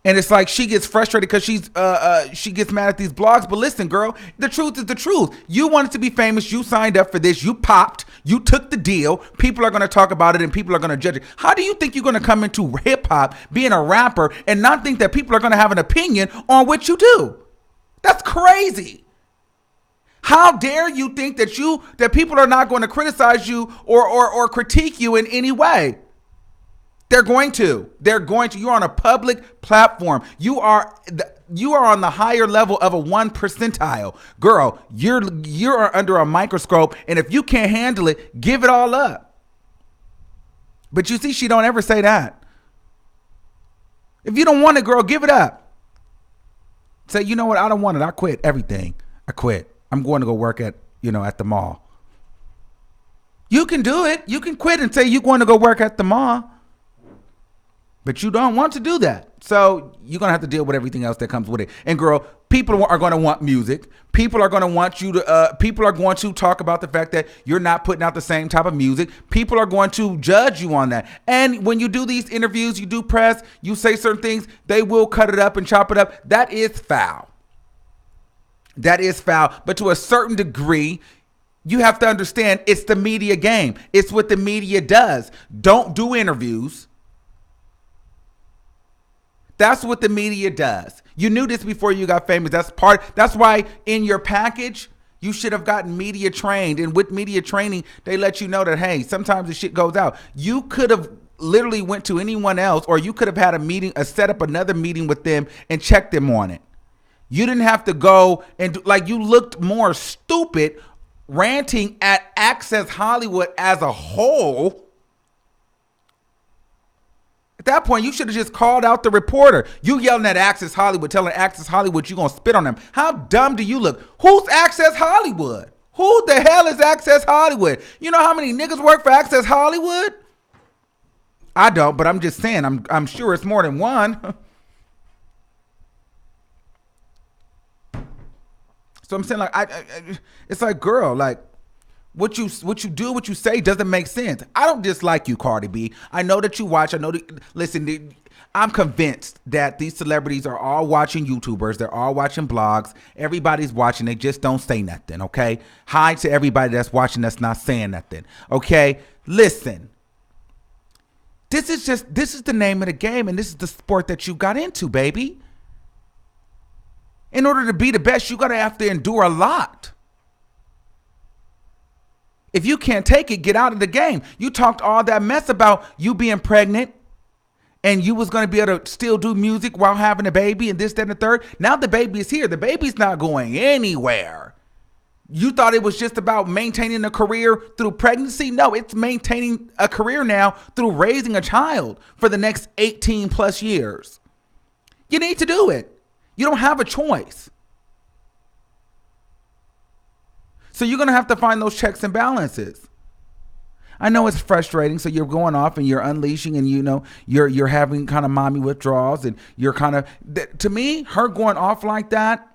And it's like she gets frustrated because she gets mad at these blogs. But listen, girl, the truth is the truth. You wanted to be famous. You signed up for this. You popped. You took the deal. People are going to talk about it and people are going to judge it. How do you think you're going to come into hip hop, being a rapper, and not think that people are going to have an opinion on what you do? That's crazy. How dare you think that people are not going to criticize you or critique you in any way? They're going to. You're on a public platform. You are on the higher level of a 1 percentile. Girl, you're under a microscope, and if you can't handle it, give it all up. But you see, she don't ever say that. If you don't want it, girl, give it up. Say, you know what? I don't want it. I quit everything. I quit. I'm going to go work at the mall. You can do it. You can quit and say you're going to go work at the mall. But you don't want to do that. So you're going to have to deal with everything else that comes with it. And girl, people are going to want music. People are going to want you to, people are going to talk about the fact that you're not putting out the same type of music. People are going to judge you on that. And when you do these interviews, you do press, you say certain things, they will cut it up and chop it up. That is foul. That is foul. But to a certain degree, you have to understand it's the media game. It's what the media does. Don't do interviews. That's what the media does. You knew this before you got famous. That's why in your package, you should have gotten media trained. And with media training, they let you know that, hey, sometimes the shit goes out. You could have literally went to anyone else, or you could have had set up another meeting with them and checked them on it. You didn't have to go and you looked more stupid ranting at Access Hollywood as a whole. At that point, you should have just called out the reporter. You yelling at Access Hollywood, telling Access Hollywood you're going to spit on them. How dumb do you look? Who's Access Hollywood? Who the hell is Access Hollywood? You know how many niggas work for Access Hollywood? I don't, but I'm just saying, I'm sure it's more than one. So I'm saying, it's like, girl, what you do, what you say doesn't make sense. I don't dislike you, Cardi B. I know that you watch. Listen, I'm convinced that these celebrities are all watching YouTubers. They're all watching blogs. Everybody's watching. They just don't say nothing, okay? Hi to everybody that's watching that's not saying nothing, okay? Listen, this is the name of the game, and this is the sport that you got into, baby. In order to be the best, you got to have to endure a lot. If you can't take it, get out of the game. You talked all that mess about you being pregnant and you was going to be able to still do music while having a baby and this, that, and the third. Now the baby is here. The baby's not going anywhere. You thought it was just about maintaining a career through pregnancy? No, it's maintaining a career now through raising a child for the next 18 plus years. You need to do it. You don't have a choice. So you're going to have to find those checks and balances. I know it's frustrating. So you're going off and you're unleashing, and you're having kind of mommy withdrawals, and you're kind of, to me, her going off like that,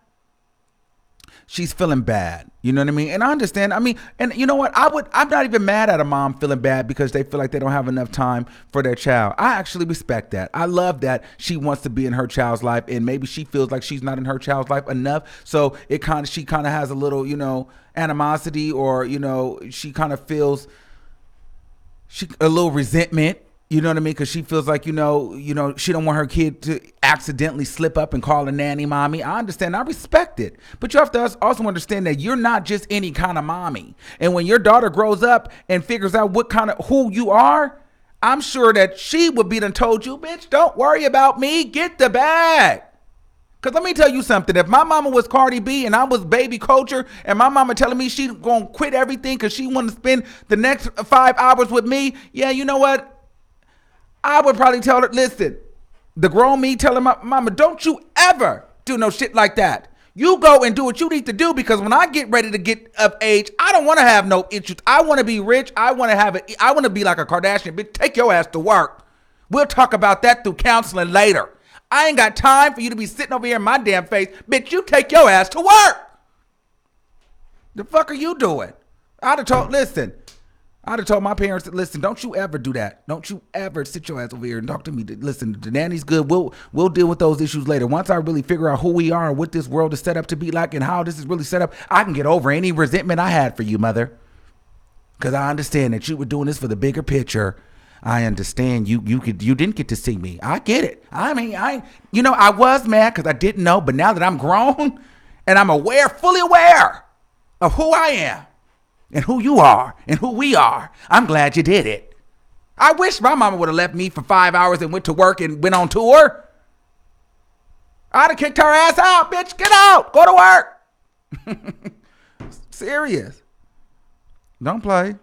she's feeling bad. You know what I mean? And I understand. I mean, and you know what? I'm not even mad at a mom feeling bad because they feel like they don't have enough time for their child. I actually respect that. I love that she wants to be in her child's life, and maybe she feels like she's not in her child's life enough. So she kind of has a little, animosity, or, she kind of feels a little resentment. You know what I mean? Because she feels like, she don't want her kid to accidentally slip up and call a nanny mommy. I understand. I respect it. But you have to also understand that you're not just any kind of mommy. And when your daughter grows up and figures out who you are, I'm sure that she would be done told you, bitch, don't worry about me. Get the bag. Because let me tell you something. If my mama was Cardi B and I was baby Culture, and my mama telling me she's going to quit everything because she want to spend the next 5 hours with me, yeah, you know what? I would probably tell her, listen, the grown me telling my mama, don't you ever do no shit like that. You go and do what you need to do, because when I get ready to get of age, I don't want to have no issues. I want to be rich. I want to be like a Kardashian. Bitch, take your ass to work. We'll talk about that through counseling later. I ain't got time for you to be sitting over here in my damn face. Bitch, you take your ass to work. The fuck are you doing? I'd have told my parents, listen, don't you ever do that. Don't you ever sit your ass over here and talk to me. Listen, the nanny's good. We'll deal with those issues later. Once I really figure out who we are and what this world is set up to be like and how this is really set up, I can get over any resentment I had for you, mother. Because I understand that you were doing this for the bigger picture. I understand you didn't get to see me. I get it. I mean, I was mad because I didn't know, but now that I'm grown and I'm fully aware of who I am, and who you are, and who we are, I'm glad you did it. I wish my mama would have left me for 5 hours and went to work and went on tour. I'd have kicked her ass out, bitch. Get out. Go to work. Serious. Don't play.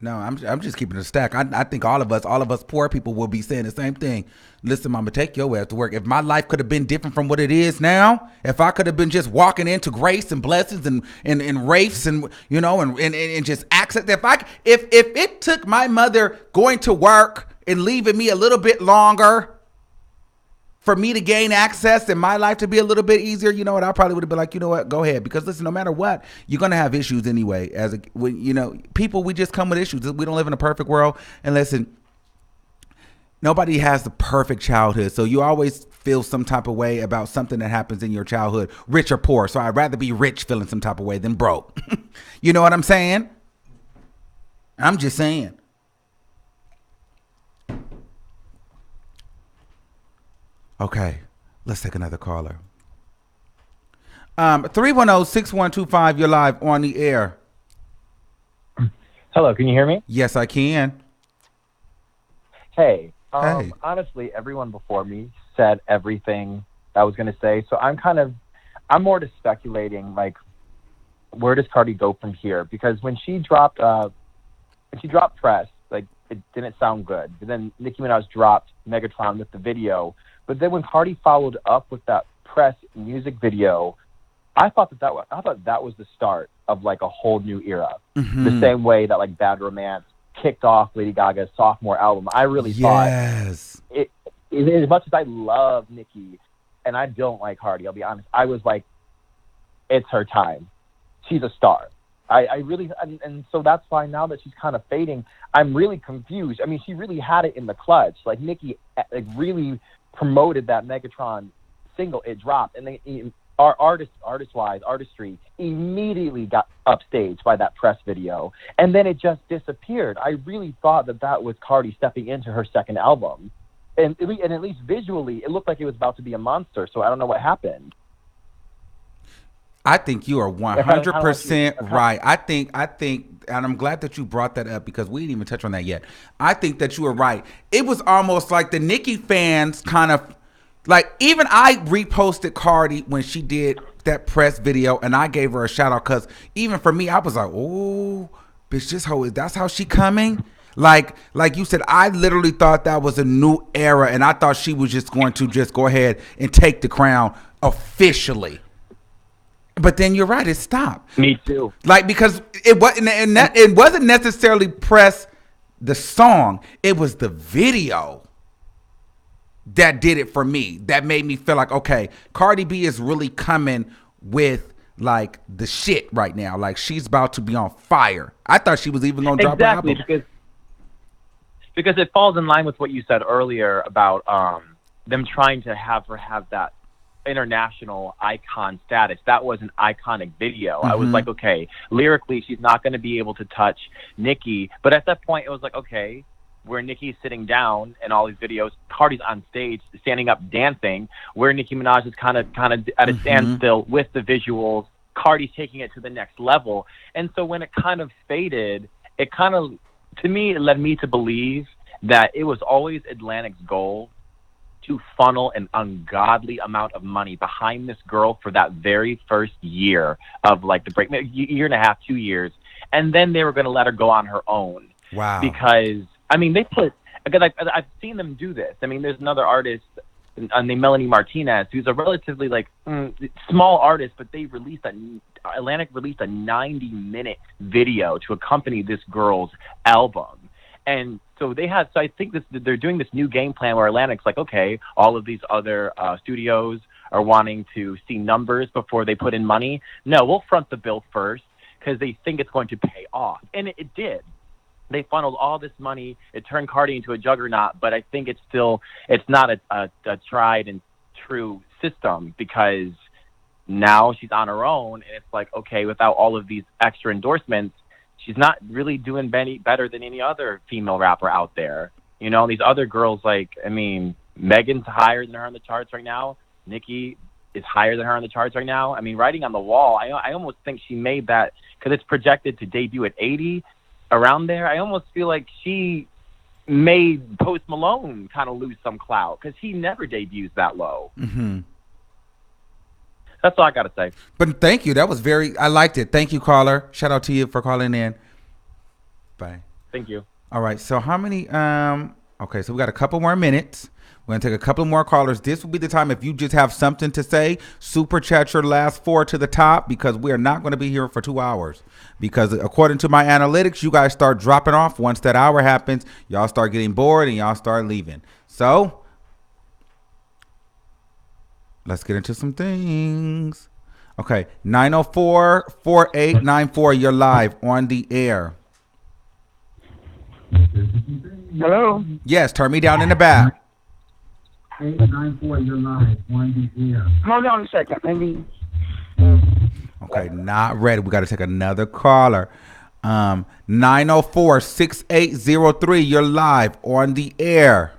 No, I'm just keeping it a stack. I think all of us poor people will be saying the same thing. Listen, mama, take your ass to work. If my life could have been different from what it is now, if I could have been just walking into grace and blessings and wraiths and and just access, if it took my mother going to work and leaving me a little bit longer for me to gain access and my life to be a little bit easier, you know what? I probably would have been like, you know what? Go ahead. Because listen, no matter what, you're going to have issues anyway. People, we just come with issues. We don't live in a perfect world. And listen, nobody has the perfect childhood. So you always feel some type of way about something that happens in your childhood, rich or poor. So I'd rather be rich feeling some type of way than broke. You know what I'm saying? I'm just saying. Okay, let's take another caller. 310-6125, you're live on the air. Hello, can you hear me? Yes, I can. Hey. Hey. Honestly, everyone before me said everything I was going to say, so I'm more just speculating, like, where does Cardi go from here? Because when she dropped Press, like, it didn't sound good. But then Nicki Minaj dropped Megatron with the video. But then when Cardi followed up with that Press music video, I thought that was the start of like a whole new era. Mm-hmm. The same way that like Bad Romance kicked off Lady Gaga's sophomore album. I really thought it, as much as I love Nicki and I don't like Cardi, I'll be honest, I was like, it's her time. She's a star. I really, and so that's why now that she's kind of fading, I'm really confused. I mean, she really had it in the clutch. Like Nicki, like really promoted that Megatron single. It dropped, and they, our artistry immediately got upstaged by that Press video, and then it just disappeared. I really thought that was Cardi stepping into her second album, and at least visually, it looked like it was about to be a monster. So I don't know what happened. I think you are 100% right. I think, and I'm glad that you brought that up because we didn't even touch on that yet. I think that you were right. It was almost like the Nicki fans kind of, like, even I reposted Cardi when she did that Press video, and I gave her a shout out because even for me, I was like, oh, bitch, that's how she coming? Like you said, I literally thought that was a new era, and I thought she was just going to just go ahead and take the crown officially. But then you're right, it stopped. Me too. Like, because it wasn't, and that it wasn't necessarily press the song, it was the video that did it for me. That made me feel like, okay, Cardi B is really coming with like the shit right now. Like, she's about to be on fire. I thought she was even gonna drop an album. Because it falls in line with what you said earlier about them trying to have her have that international icon status. That was an iconic video. I was like, okay, lyrically, she's not going to be able to touch Nicki. But at that point, it was like, okay, where Nicki's sitting down in all these videos, Cardi's on stage, standing up, dancing, where Nicki Minaj is kind of at a standstill with the visuals. Cardi's taking it to the next level. And so when it kind of faded, it kind of, to me, it led me to believe that it was always Atlantic's goal to funnel an ungodly amount of money behind this girl for that very first year of like the break, year and a half, 2 years. And then they were going to let her go on her own. Wow. Because, I mean, because I've seen them do this. I mean, there's another artist named Melanie Martinez, who's a relatively like small artist, but they released Atlantic released a 90-minute video to accompany this girl's album. And so I think they're doing this new game plan where Atlantic's like, okay, all of these other studios are wanting to see numbers before they put in money. No, we'll front the bill first because they think it's going to pay off. And it did. They funneled all this money. It turned Cardi into a juggernaut, but I think it's not a tried and true system, because now she's on her own, and it's like, okay, without all of these extra endorsements, she's not really doing better than any other female rapper out there. You know, these other girls, like, I mean, Megan's higher than her on the charts right now. Nicki is higher than her on the charts right now. I mean, Writing on the Wall, I almost think she made that because it's projected to debut at 80, around there. I almost feel like she made Post Malone kind of lose some clout because he never debuts that low. That's all I got to say. But thank you. That was I liked it. Thank you, caller. Shout out to you for calling in. Bye. Thank you. All right. So how many, okay, so we got a couple more minutes. We're going to take a couple more callers. This will be the time, if you just have something to say, super chat your last 4 to the top, because we are not going to be here for 2 hours. Because according to my analytics, you guys start dropping off. Once that hour happens, y'all start getting bored and y'all start leaving. So let's get into some things. Okay, 904-4894. You're live on the air. Hello? Yes, turn me down in the back. 894, you're live on the air. Hold on a second. Maybe. Okay, not ready. We got to take another caller. 904-6803. You're live on the air.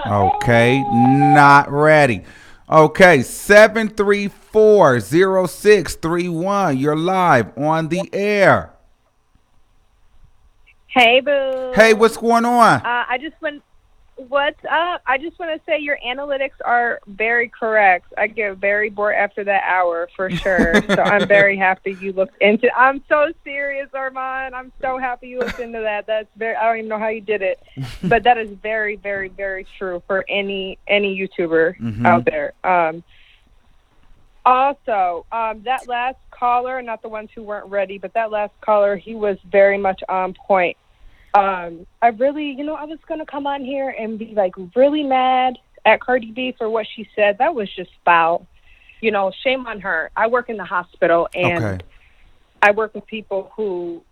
Okay, not ready. Okay, 734-0631. You're live on the air. Hey, boo. Hey, what's going on? What's up? I just want to say your analytics are very correct. I get very bored after that hour for sure. So I'm very happy you looked into. I'm so serious, Armon. I'm so happy you looked into that. I don't even know how you did it, but that is very, very, very true for any YouTuber out there. Also, that last caller, not the ones who weren't ready, but that last caller, he was very much on point. I really, I was going to come on here and be like really mad at Cardi B for what she said. That was just foul. Shame on her. I work in the hospital, and I work with people who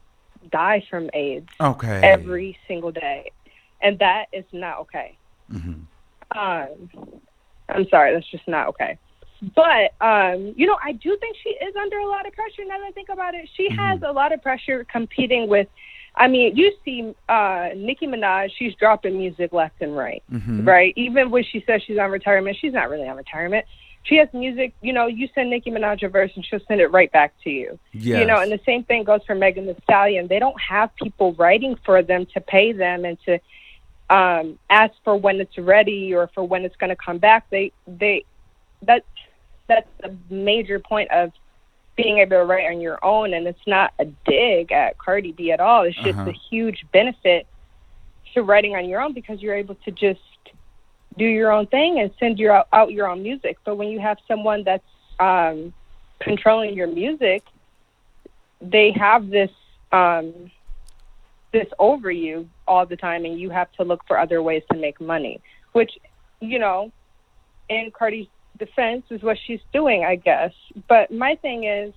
die from AIDS every single day. And that is not okay. I'm sorry. That's just not okay. But, I do think she is under a lot of pressure now that I think about it. She has a lot of pressure competing with, you see Nicki Minaj, she's dropping music left and right, right? Even when she says she's on retirement, she's not really on retirement. She has music, you send Nicki Minaj a verse and she'll send it right back to you. Yes. And the same thing goes for Megan Thee Stallion. They don't have people writing for them to pay them and to ask for when it's ready or for when it's going to come back. That's the major point of being able to write on your own, and it's not a dig at Cardi B at all. It's just a huge benefit to writing on your own because you're able to just do your own thing and send out your own music. But when you have someone that's controlling your music, they have this over you all the time, and you have to look for other ways to make money, which, you know, in Cardi's defense is what she's doing, I guess. But my thing is,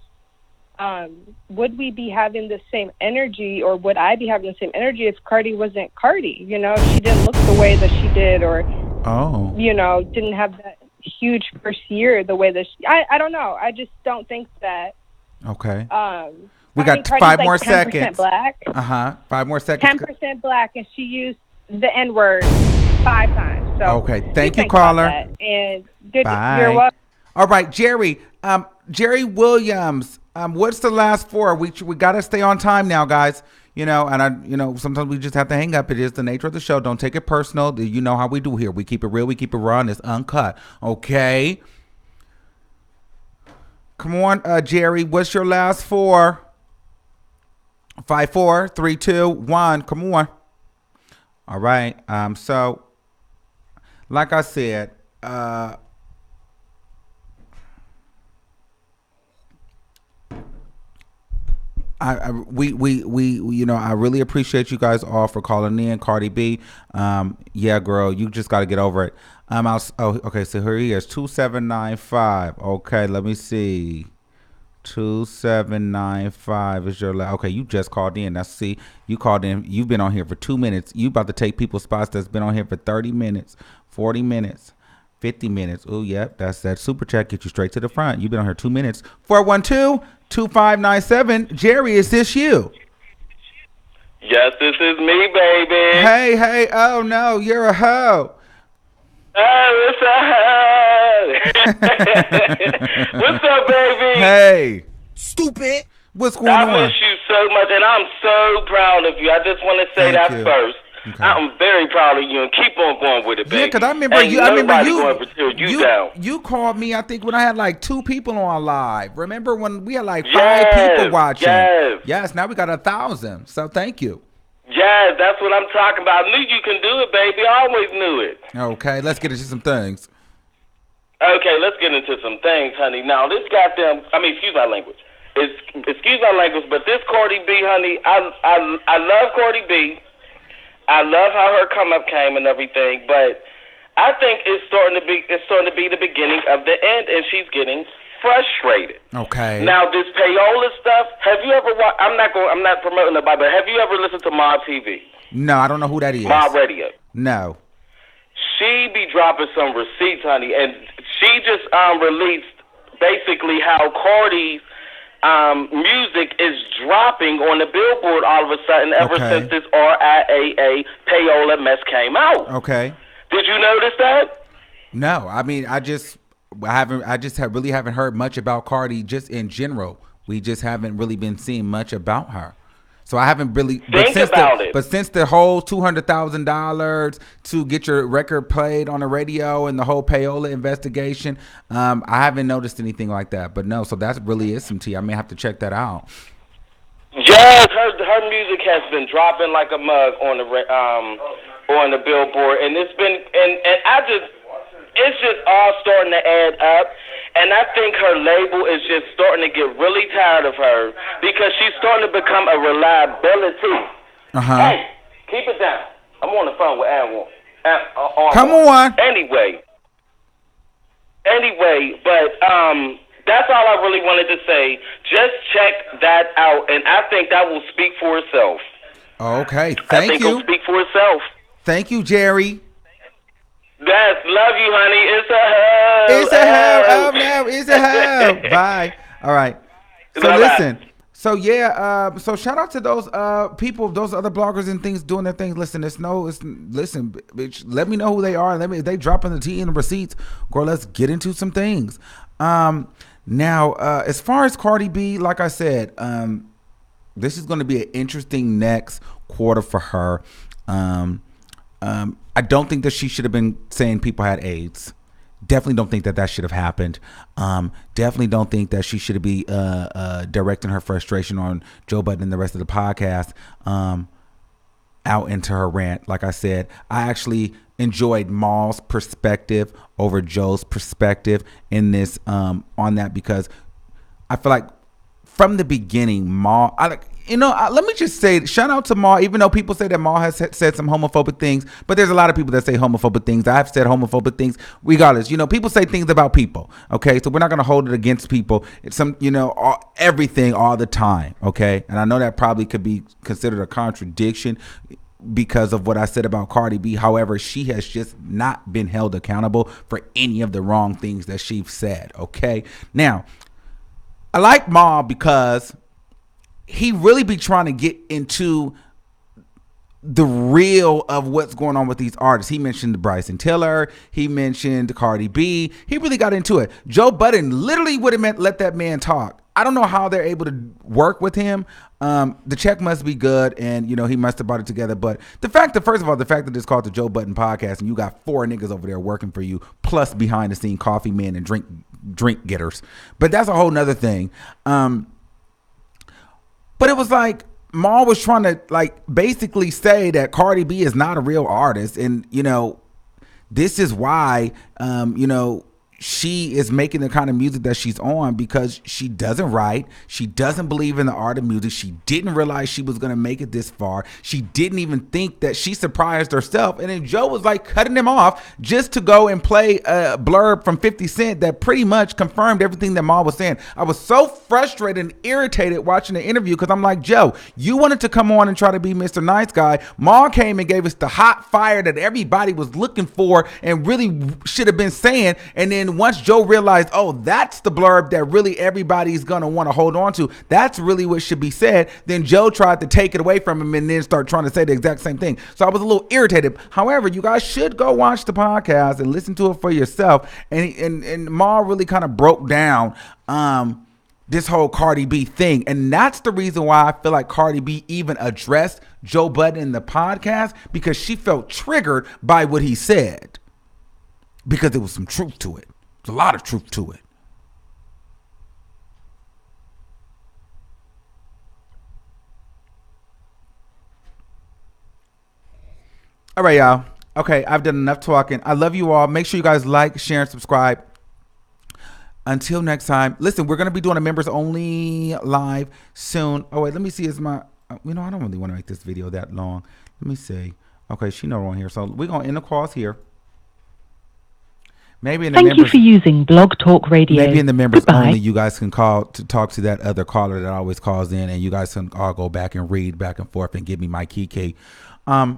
would we be having the same energy, or would I be having the same energy if Cardi wasn't Cardi? You know, if she didn't look the way that she did, or, you know, didn't have that huge first year the way that I don't know. I just don't think that. Okay. We got 5 more seconds. Black. 5 more seconds. 10% black, and she used the N-word 5 times. So okay, thank you, caller. And good. Bye. You're welcome. All right, Jerry. Jerry Williams. What's the last 4? We got to stay on time now, guys. You know, and sometimes we just have to hang up. It is the nature of the show. Don't take it personal. You know how we do here. We keep it real. We keep it raw, and it's uncut. Okay. Come on, Jerry. What's your last 4? 5, 4, 3, 2, 1. Come on. All right. So, like I said, we you know, I really appreciate you guys all for calling in. Cardi B, yeah, girl, you just got to get over it. Okay, so here he is, 2795. Okay, let me see. 2795 is your okay, you just called in. That's you called in. You've been on here for 2 minutes. You about to take people's spots that's been on here for 30 minutes, 40 minutes, 50 minutes. Oh, yep, that's that super chat. Get you straight to the front. You've been on here 2 minutes. 412-2597. Jerry, is this you? Yes, this is me, baby. Hey. Oh no, you're a hoe. Oh, it's a hoe. What's up, baby? Hey. Stupid. What's going on? I miss you so much, and I'm so proud of you. I just want to say that first. Okay. I'm very proud of you, and keep on going with it, baby. Yeah, because I remember you called me, I think, when I had like 2 people on live. Remember when we had like 5 people watching? Yes, now we got 1,000. So thank you. Yes, that's what I'm talking about. I knew you can do it, baby. I always knew it. Okay, let's get into some things. Okay, let's get into some things, honey. Now, this goddamn, excuse my language. Excuse my language, but this Cardi B, honey, I love Cardi B. I love how her come up came and everything, but I think it's starting to be the beginning of the end, and she's getting frustrated. Okay. Now this payola stuff. Have you ever watched? I'm not promoting nobody, but have you ever listened to Mob TV? No, I don't know who that is. Mob Radio. No. She be dropping some receipts, honey, and she just released basically how Cardi's music is dropping on the Billboard all of a sudden ever since this RIAA payola mess came out. Okay. Did you notice that? No, I mean I really haven't heard much about Cardi just in general. We just haven't really been seeing much about her. So I haven't really But since the whole $200,000 to get your record played on the radio and the whole payola investigation, I haven't noticed anything like that. But no, so that really is some tea. I may have to check that out. Yes, her music has been dropping like a mug on the Billboard, and it's been it's just all starting to add up. And I think her label is just starting to get really tired of her because she's starting to become a reliability. Hey, keep it down. I'm on the phone with Armon. Come on. Anyway, but that's all I really wanted to say. Just check that out, and I think that will speak for itself. Okay, thank you. I think it'll speak for itself. Thank you, Jerry. Yes, love you, honey. It's a hoe. It's a hoe. Oh no, it's a hoe. Bye. All right. So Bye-bye. Listen. So yeah. So shout out to those people, those other bloggers and things doing their things. Listen, listen, bitch. Let me know who they are. If they dropping the tea in the receipts, girl. Let's get into some things. Now, as far as Cardi B, like I said, this is going to be an interesting next quarter for her. I don't think that she should have been saying people had AIDS. Definitely don't think that should have happened. Definitely don't think that she should be directing her frustration on Joe Budden and the rest of the podcast out into her rant. Like I said, I actually enjoyed Maul's perspective over Joe's perspective in this on that, because I feel like from the beginning, Maul, let me just say, shout out to Maul, even though people say that Maul has said some homophobic things, but there's a lot of people that say homophobic things. I've said homophobic things regardless. People say things about people, okay? So we're not going to hold it against people. It's everything all the time, okay? And I know that probably could be considered a contradiction because of what I said about Cardi B. However, she has just not been held accountable for any of the wrong things that she's said, okay? Now, I like Maul because he really be trying to get into the real of what's going on with these artists. He mentioned Bryson Tiller. He mentioned Cardi B. He really got into it. Joe Budden literally would have let that man talk. I don't know how they're able to work with him. The check must be good, and he must have brought it together. But first of all, the fact that it's called the Joe Budden Podcast, and you got 4 niggas over there working for you, plus behind the scene coffee men and drink getters. But that's a whole nother thing. But it was like Maul was trying to basically say that Cardi B is not a real artist, and this is why she is making the kind of music that she's on, because she doesn't write. She doesn't believe in the art of music. She didn't realize she was going to make it this far. She didn't even think that she surprised herself. And then Joe was cutting him off just to go and play a blurb from 50 Cent that pretty much confirmed everything that Maul was saying. I was so frustrated and irritated watching the interview, because I'm like, Joe, you wanted to come on and try to be Mr. Nice Guy. Maul came and gave us the hot fire that everybody was looking for and really should have been saying. And then once Joe realized, oh, that's the blurb that really everybody's going to want to hold on to, that's really what should be said, then Joe tried to take it away from him and then start trying to say the exact same thing. So I was a little irritated. However, you guys should go watch the podcast and listen to it for yourself. And Maul really kind of broke down this whole Cardi B thing. And that's the reason why I feel like Cardi B even addressed Joe Budden in the podcast, because she felt triggered by what he said, because there was some truth to it. There's a lot of truth to it. All right, y'all. Okay, I've done enough talking. I love you all. Make sure you guys like, share, and subscribe. Until next time. Listen, we're going to be doing a members only live soon. Oh, wait, let me see. Is my, I don't really want to make this video that long. Let me see. Okay, she no on here. So we're going to end the calls here. Maybe in the Thank you for using Blog Talk Radio. Maybe in the members only, you guys can call to talk to that other caller that always calls in, and you guys can all go back and read back and forth and give me my key. But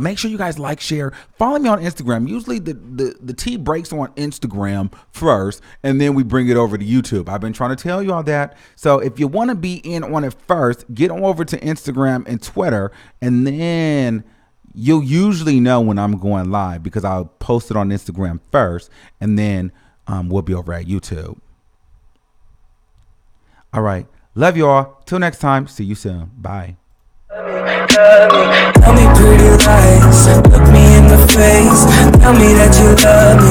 make sure you guys like, share, follow me on Instagram. Usually the tea breaks on Instagram first, and then we bring it over to YouTube. I've been trying to tell you all that. So if you want to be in on it first, get on over to Instagram and Twitter, and then you'll usually know when I'm going live, because I'll post it on Instagram first, and then we'll be over at YouTube. All right. Love you all. Till next time. See you soon. Bye. Tell me pretty lies, look me in the face. Tell me that you love me.